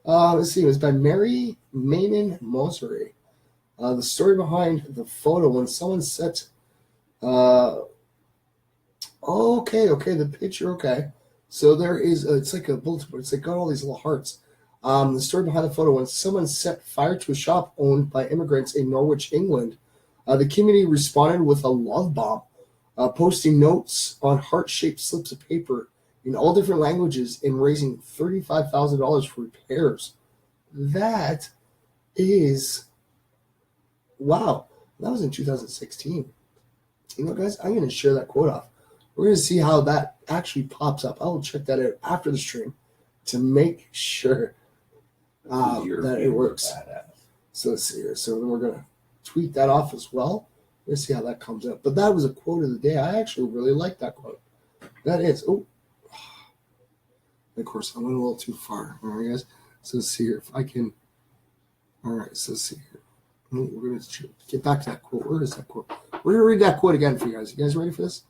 Let's see. It was by Mary Manon Mosery. The story behind the photo when someone set... Okay, the picture, okay. So there is, it's like a bulletin board. It's like got all these little hearts. The story behind the photo, when someone set fire to a shop owned by immigrants in Norwich, England, the community responded with a love bomb, posting notes on heart-shaped slips of paper in all different languages and raising $35,000 for repairs. That is, wow. That was in 2016. You know, guys, I'm going to share that quote off. We're going to see how that actually pops up. I'll check that out after the stream to make sure that it works. Badass. So let's see here. So then we're going to tweet that off as well. We're going to see how that comes out. But that was a quote of the day. I actually really like that quote. That is. Oh. Of course, I went a little too far. All right, guys. So let's see here if I can. All right, so let's see here. We're going to get back to that quote. Where is that quote? We're going to read that quote again for you guys. You guys ready for this?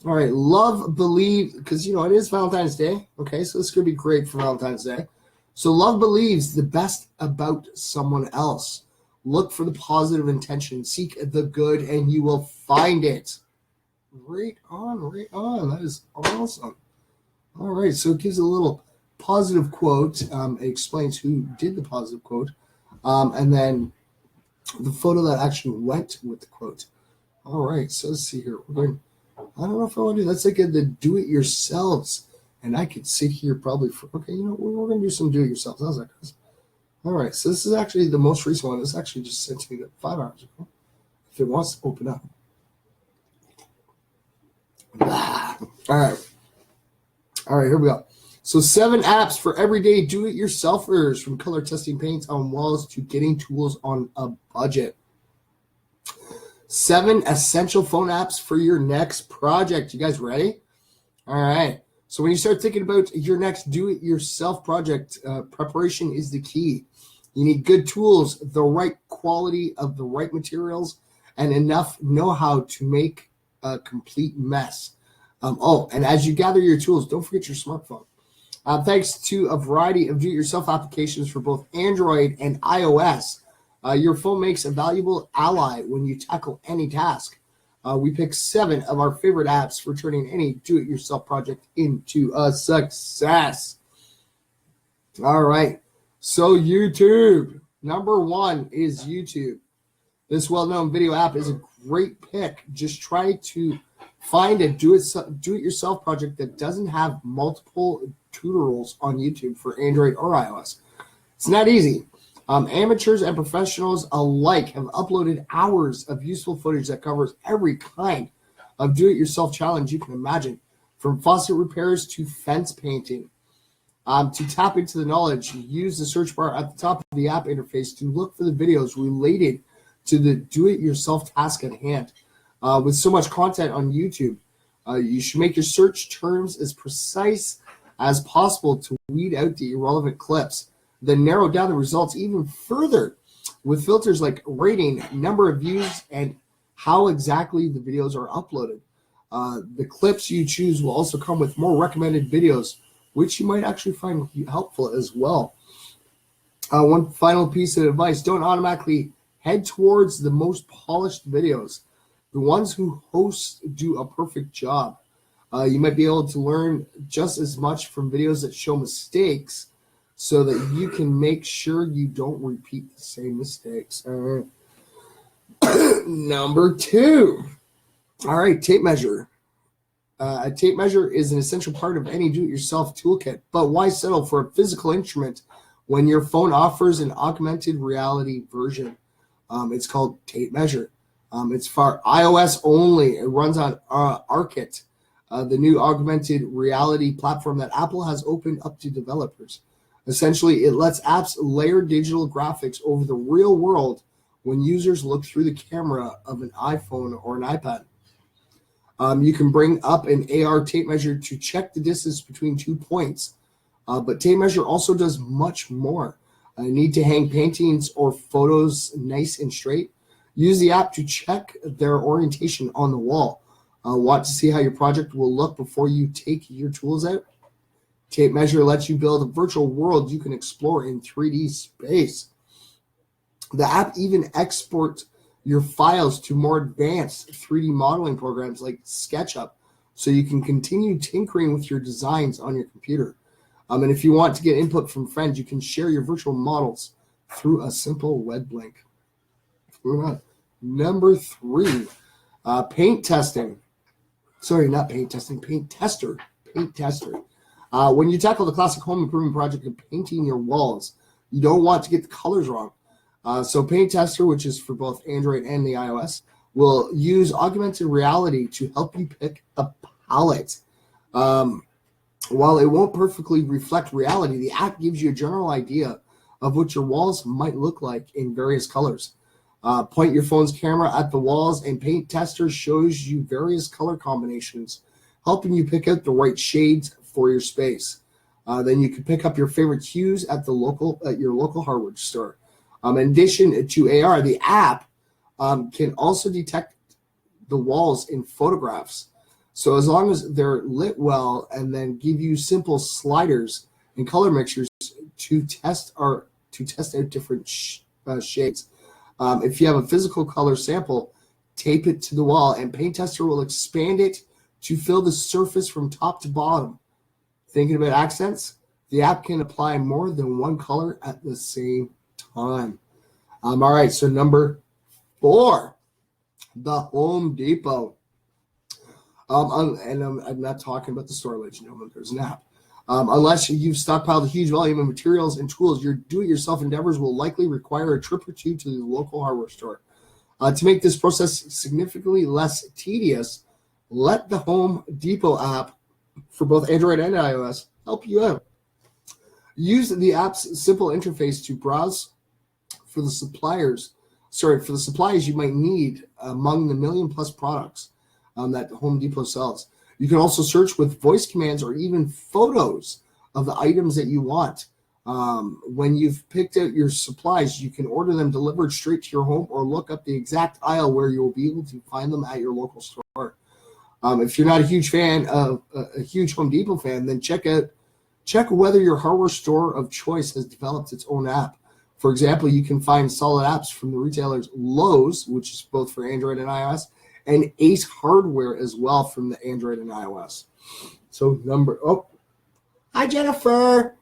All right. Love, believe, because, you know, it is Valentine's Day. Okay, so this is going to be great for Valentine's Day. So love believes the best about someone else. Look for the positive intention. Seek the good, and you will find it. Right on, right on. That is awesome. All right, so it gives a little positive quote. It explains who did the positive quote, and then the photo that actually went with the quote. All right, so let's see here. We're going. I don't know if I want to do. That's like the do-it-yourselves, and I could sit here probably for. Okay, you know we're going to do some do-it-yourselves. How's that, guys? All right, so this is actually the most recent one. This actually just sent to me 5 hours ago. If it wants to open up. All right, here we go. So 7 apps for everyday do-it-yourselfers, from color testing paints on walls to getting tools on a budget. 7 essential phone apps for your next project. You guys ready? All right. So when you start thinking about your next do-it-yourself project, preparation is the key. You need good tools, the right quality of the right materials, and enough know-how to make a complete mess. And as you gather your tools, don't forget your smartphone. Thanks to a variety of do-it-yourself applications for both Android and iOS, your phone makes a valuable ally when you tackle any task. We picked 7 of our favorite apps for turning any do-it-yourself project into a success. All right. So YouTube. Number 1 is YouTube. This well-known video app is a great pick. Just try to find a do-it-yourself project that doesn't have multiple tutorials on YouTube for Android or iOS. It's not easy. Amateurs and professionals alike have uploaded hours of useful footage that covers every kind of do-it-yourself challenge you can imagine, from faucet repairs to fence painting. To tap into the knowledge, use the search bar at the top of the app interface to look for the videos related to the do-it-yourself task at hand. With so much content on YouTube, you should make your search terms as precise as possible to weed out the irrelevant clips. Then narrow down the results even further with filters like rating, number of views, and how exactly the videos are uploaded. The clips you choose will also come with more recommended videos, which you might actually find helpful as well. One final piece of advice: don't automatically head towards the most polished videos. The ones who host do a perfect job. You might be able to learn just as much from videos that show mistakes, so that you can make sure you don't repeat the same mistakes. All right. Number 2. All right, tape measure. A tape measure is an essential part of any do-it-yourself toolkit, but why settle for a physical instrument when your phone offers an augmented reality version? It's called Tape Measure. It's for iOS only. It runs on Arcit, the new augmented reality platform that Apple has opened up to developers. Essentially, it lets apps layer digital graphics over the real world when users look through the camera of an iPhone or an iPad. You can bring up an AR tape measure to check the distance between 2 points, but tape measure also does much more. Need to hang paintings or photos nice and straight? Use the app to check their orientation on the wall. Want to see how your project will look before you take your tools out? Tape Measure lets you build a virtual world you can explore in 3D space. The app even exports your files to more advanced 3D modeling programs like SketchUp, so you can continue tinkering with your designs on your computer. And if you want to get input from friends, you can share your virtual models through a simple web link. Moving on. Number 3, paint testing. Sorry, not paint testing, paint tester. Paint tester. When you tackle the classic home improvement project of painting your walls, you don't want to get the colors wrong. So Paint Tester, which is for both Android and the iOS, will use augmented reality to help you pick a palette. While it won't perfectly reflect reality, the app gives you a general idea of what your walls might look like in various colors. Point your phone's camera at the walls, and Paint Tester shows you various color combinations, helping you pick out the right shades for your space. Then you can pick up your favorite hues at your local hardware store. In addition to AR, the app can also detect the walls in photographs. So as long as they're lit well, and then give you simple sliders and color mixtures to test out different shades. If you have a physical color sample, tape it to the wall, and Paint Tester will expand it to fill the surface from top to bottom. Thinking about accents? The app can apply more than one color at the same time. All right, so number 4, the Home Depot. And I'm not talking about the store, ladies and gentlemen. There's an app. Unless you've stockpiled a huge volume of materials and tools, your do-it-yourself endeavors will likely require a trip or two to the local hardware store. To make this process significantly less tedious, let the Home Depot app for both Android and iOS help you out. Use the app's simple interface to browse for the supplies you might need among the million-plus products that Home Depot sells. You can also search with voice commands or even photos of the items that you want. When you've picked out your supplies, you can order them delivered straight to your home or look up the exact aisle where you will be able to find them at your local store. If you're not a huge Home Depot fan, then check whether your hardware store of choice has developed its own app. For example, you can find solid apps from the retailers Lowe's, which is both for Android and iOS, and Ace Hardware as well from the Android and iOS. So hi Jennifer.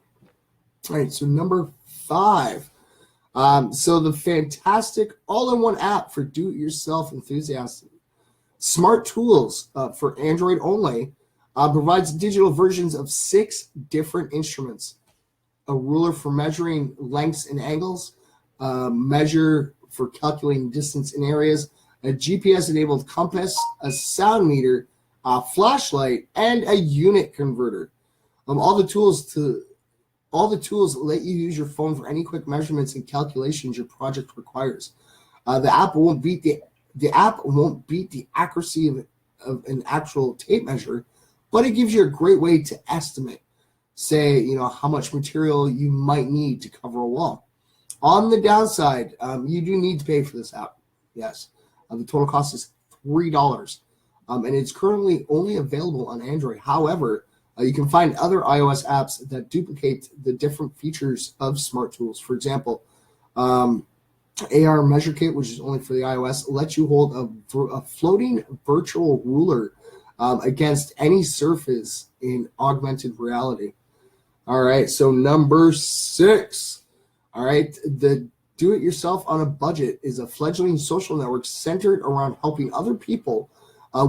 All right, so number 5. So the fantastic all-in-one app for do-it-yourself enthusiasts. Smart Tools for Android only provides digital versions of 6 different instruments. A ruler for measuring lengths and angles, measure for calculating distance in areas, a GPS-enabled compass, a sound meter, a flashlight, and a unit converter. All the tools let you use your phone for any quick measurements and calculations your project requires. The app won't beat the accuracy of an actual tape measure, but it gives you a great way to estimate, say, how much material you might need to cover a wall. On the downside, you do need to pay for this app. Yes. The total cost is $3, and it's currently only available on Android. However, you can find other iOS apps that duplicate the different features of Smart Tools. For example, AR Measure Kit, which is only for the iOS, lets you hold a floating virtual ruler against any surface in augmented reality. All right, so number 6. All right, the Do-It-Yourself on a Budget is a fledgling social network centered around helping other people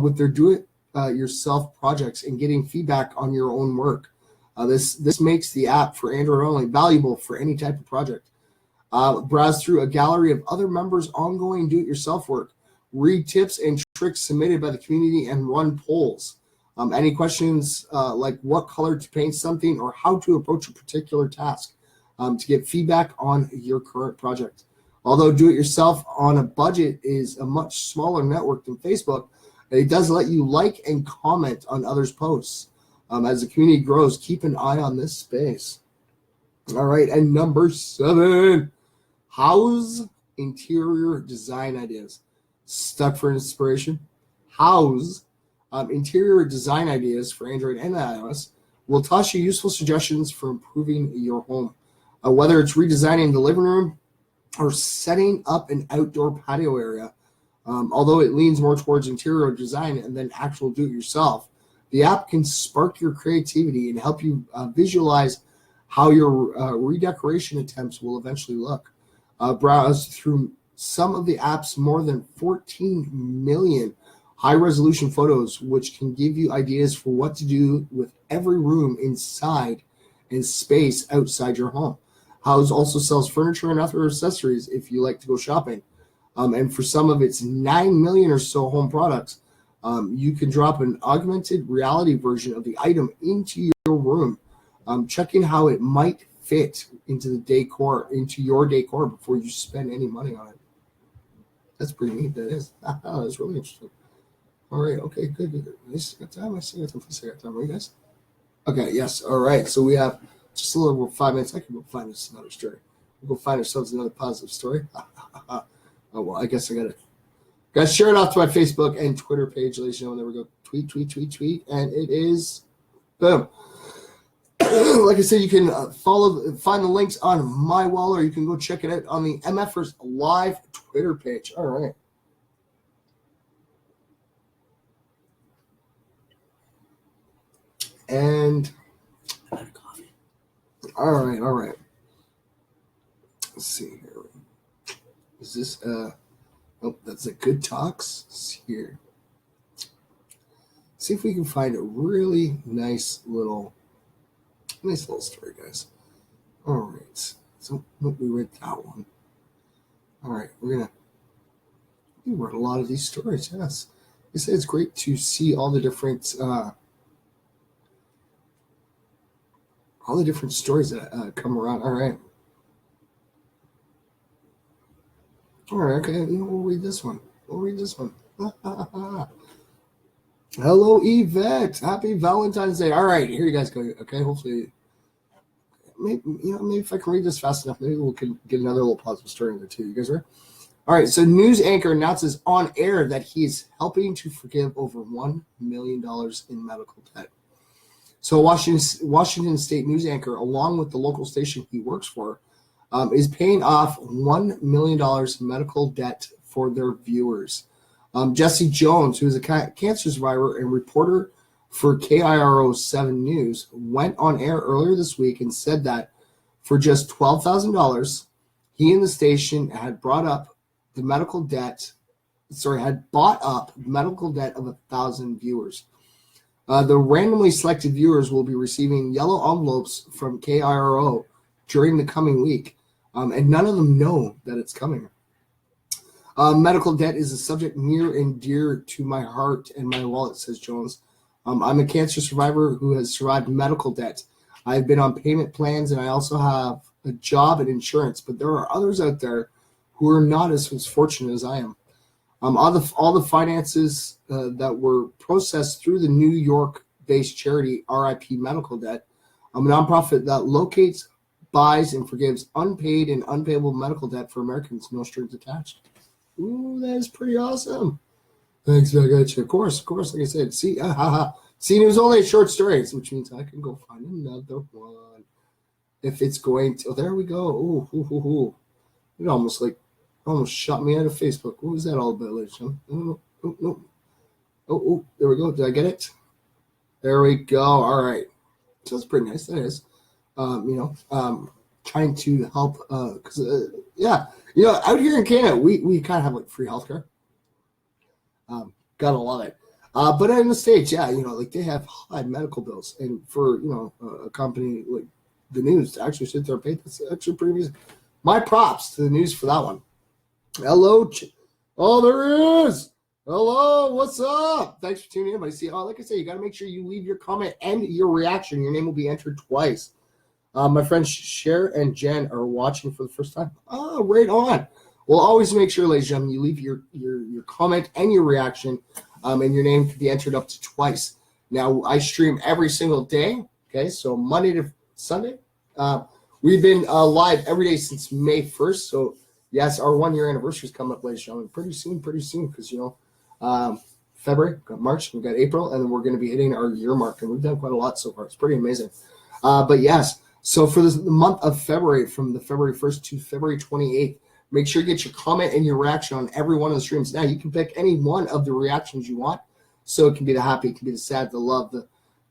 with their do-it-yourself projects and getting feedback on your own work. This makes the app for Android only valuable for any type of project. Browse through a gallery of other members' ongoing do-it-yourself work. Read tips and tricks submitted by the community and run polls. Any questions like what color to paint something or how to approach a particular task to get feedback on your current project. Although Do-It-Yourself on a Budget is a much smaller network than Facebook, it does let you like and comment on others' posts. As the community grows, keep an eye on this space. All right, and number 7, House Interior Design Ideas. Stuck for inspiration? House Interior Design Ideas for Android and iOS will toss you useful suggestions for improving your home. Whether it's redesigning the living room or setting up an outdoor patio area, although it leans more towards interior design and then actual do-it-yourself, the app can spark your creativity and help you visualize how your redecoration attempts will eventually look. Browse through some of the app's more than 14 million high-resolution photos, which can give you ideas for what to do with every room inside and space outside your home. House also sells furniture and other accessories if you like to go shopping. And for some of its 9 million or so home products, you can drop an augmented reality version of the item into your room, checking how it might fit into your decor before you spend any money on it. That's pretty neat. That is. That's really interesting. All right. Okay. Good. I still got time. Right, guys? Okay. Yes. All right. So we have just a little over 5 minutes. I can go find us another story. We'll go find ourselves another positive story. Oh well. I guess I got it. Guys, share it off to my Facebook and Twitter page. Ladies and gentlemen, there we go. Tweet, and it is boom. Like I said, you can find the links on my wall, or you can go check it out on the MFers Live Twitter page. All right. And coffee. All right. Let's see here. Is this oh, that's a Good Talks. Let's see here. See if we can find a really nice little story, guys. All right. So we read that one. All right, we read a lot of these stories. Yes, they say it's great to see all the different stories that come around. All right. Okay. We'll read this one. Hello, Yvette. Happy Valentine's Day. All right, here you guys go. Okay, hopefully, maybe if I can read this fast enough, maybe we can get another little positive story in there too. You guys ready? All right. So, news anchor announces on air that he's helping to forgive over $1 million in medical debt. So, Washington State news anchor, along with the local station he works for, is paying off $1 million medical debt for their viewers. Jesse Jones, who is a cancer survivor and reporter for KIRO 7 News, went on air earlier this week and said that for just $12,000, he and the station had bought up medical debt of 1,000 viewers. The randomly selected viewers will be receiving yellow envelopes from KIRO during the coming week, and none of them know that it's coming. Medical debt is a subject near and dear to my heart and my wallet, says Jones. I'm a cancer survivor who has survived medical debt. I've been on payment plans, and I also have a job and insurance, but there are others out there who are not as fortunate as I am. All the finances that were processed through the New York-based charity RIP Medical Debt, a nonprofit that locates, buys, and forgives unpaid and unpayable medical debt for Americans, no strings attached. Ooh, that is pretty awesome. Thanks, I got you. Of course. Like I said, see, it was only a short story, which means I can go find another one. If it's going to, there we go. Ooh. It almost shot me out of Facebook. What was that all about, ladies and gentlemen? Oh, there we go. Did I get it? There we go. All right. So it's pretty nice. That is. Trying to help, because out here in Canada, we kind of have like free healthcare. Gotta love it. But in the States, they have high medical bills, and for a company like the news to actually sit there and pay, that's actually pretty amazing. My props to the news for that one. Hello, there is. Hello, what's up? Thanks for tuning in. But like I say, you got to make sure you leave your comment and your reaction. Your name will be entered twice. My friends Cher and Jen are watching for the first time. Oh, right on. We'll always make sure, ladies and gentlemen, you leave your comment and your reaction, and your name can be entered up to twice. Now, I stream every single day, okay? So Monday to Sunday. We've been live every day since May 1st. So, yes, our 1-year anniversary is coming up, ladies and gentlemen, pretty soon, because, February, we've got March, we've got April, and then we're going to be hitting our year mark, and we've done quite a lot so far. It's pretty amazing. But, yes, so for the month of February, from the February 1st to February 28th, make sure you get your comment and your reaction on every one of the streams. Now, you can pick any one of the reactions you want. So it can be the happy, it can be the sad, the love,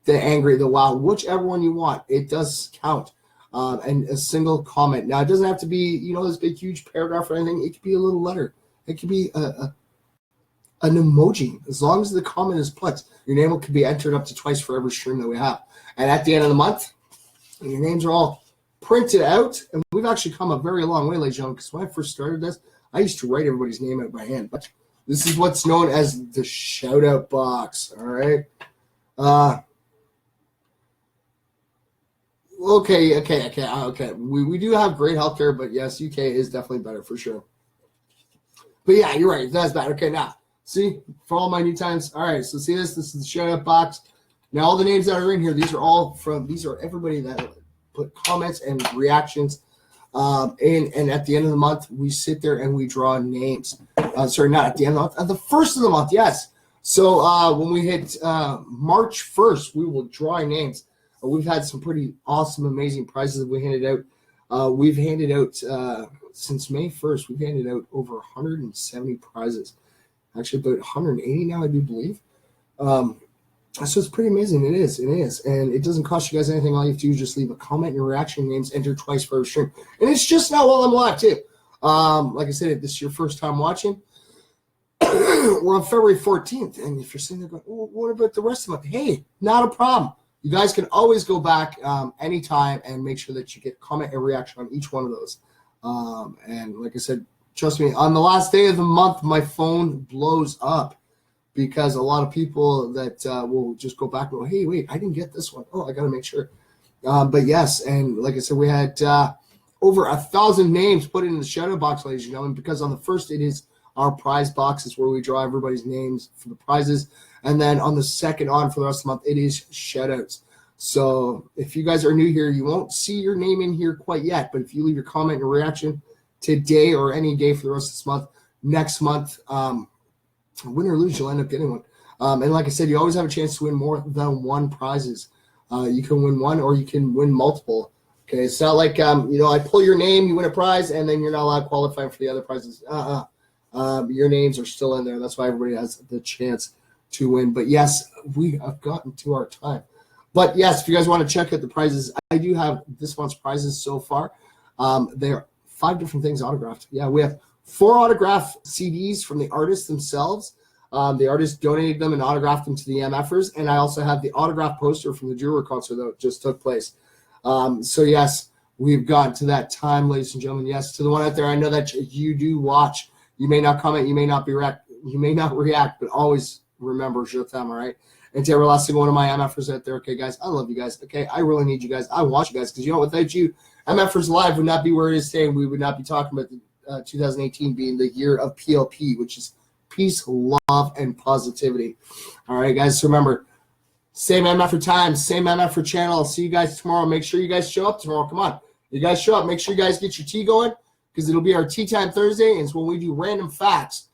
the angry, the wild, whichever one you want. It does count. And a single comment. Now, it doesn't have to be, this big, huge paragraph or anything. It could be a little letter. It could be an emoji. As long as the comment is put, your name could be entered up to twice for every stream that we have. And at the end of the month, your names are all printed out. And we've actually come a very long way, ladies and gentlemen, because when I first started this, I used to write everybody's name out by hand. But this is what's known as the shout-out box. All right? Okay. We do have great healthcare, but yes, UK is definitely better for sure. But yeah, you're right. That's bad. Okay, now, see, for all my new times. All right, so see this? This is the shout-out box. Now, all the names that are in here, these are everybody that put comments and reactions. And at the end of the month, we sit there and we draw names. Sorry, not at the end of the month, at the first of the month, yes. So when we hit March 1st, we will draw names. We've had some pretty awesome, amazing prizes that we handed out. We've handed out, since May 1st, we've handed out over 170 prizes. Actually, about 180 now, I do believe. So it's pretty amazing. It is. And it doesn't cost you guys anything. All you have to do is just leave a comment, your reaction, names, enter twice for a stream. And it's just now while I'm live, too. Like I said, if this is your first time watching, we're on February 14th. And if you're sitting there going, well, what about the rest of the month? Hey, not a problem. You guys can always go back anytime and make sure that you get comment and reaction on each one of those. And like I said, trust me, on the last day of the month, my phone blows up because a lot of people that will just go back and go, hey, wait, I didn't get this one. Oh, I got to make sure. But yes, and like I said, we had over 1,000 names put in the shadow box, ladies and gentlemen, because on the first, it is our prize boxes where we draw everybody's names for the prizes. And then on the second on for the rest of the month, it is shoutouts. So if you guys are new here, you won't see your name in here quite yet. But if you leave your comment and reaction today or any day for the rest of this month, next month, win or lose, you'll end up getting one. And like I said, you always have a chance to win more than one prizes. You can win one or you can win multiple. Okay, it's not like, I pull your name, you win a prize, and then you're not allowed to qualify for the other prizes. Your names are still in there. That's why everybody has the chance to win. But yes, we have gotten to our time. But yes, if you guys want to check out the prizes, I do have this month's prizes so far. There are 5 different things autographed. Yeah, we have 4 autographed CDs from the artists themselves. The artists donated them and autographed them to the MFers. And I also have the autographed poster from the Juror concert that just took place. So yes, we've gotten to that time, ladies and gentlemen. Yes, to the one out there, I know that you do watch. You may not comment, you may not react, but always remember, je t'aime, all right? And to every last single one of my MFers out there, okay, guys, I love you guys, okay? I really need you guys. I want you guys, because you know, without you, MFers Live would not be where it is today, and we would not be talking about the 2018 being the year of PLP, which is peace, love, and positivity. All right, guys, so remember, same MFer time, same MFer channel. I'll see you guys tomorrow. Make sure you guys show up tomorrow. Come on. You guys show up. Make sure you guys get your tea going, because it'll be our Tea Time Thursday, and it's when we do random facts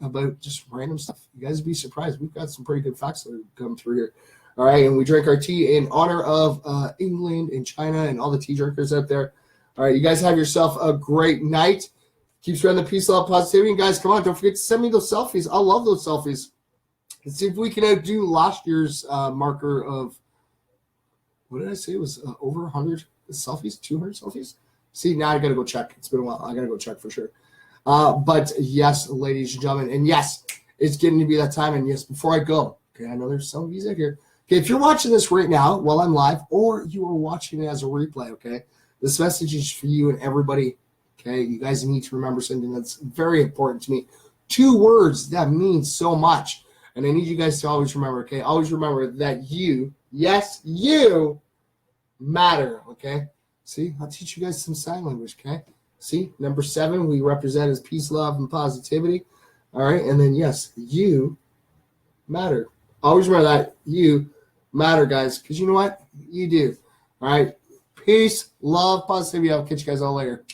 about just random stuff. You guys will be surprised. We've got some pretty good facts that have come through here. All right, and we drink our tea in honor of England and China and all the tea drinkers out there. All right, you guys have yourself a great night. Keep spreading the peace, love, positivity. And guys, come on, don't forget to send me those selfies. I love those selfies. Let's see if we can outdo last year's marker of, what did I say? It was over 100 selfies, 200 selfies? See, now I got to go check. It's been a while. I got to go check for sure. But yes, ladies and gentlemen, and yes, it's getting to be that time. And yes, before I go, okay, I know there's some of you out here. Okay, if you're watching this right now while I'm live, or you are watching it as a replay, okay, this message is for you and everybody. Okay, you guys need to remember something that's very important to me. 2 words that mean so much. And I need you guys to always remember, okay? Always remember that you, yes, you matter, okay? See, I'll teach you guys some sign language, okay? See, number 7, we represent as peace, love, and positivity. All right, and then, yes, you matter. Always remember that you matter, guys, because you know what? You do. All right, peace, love, positivity. I'll catch you guys all later.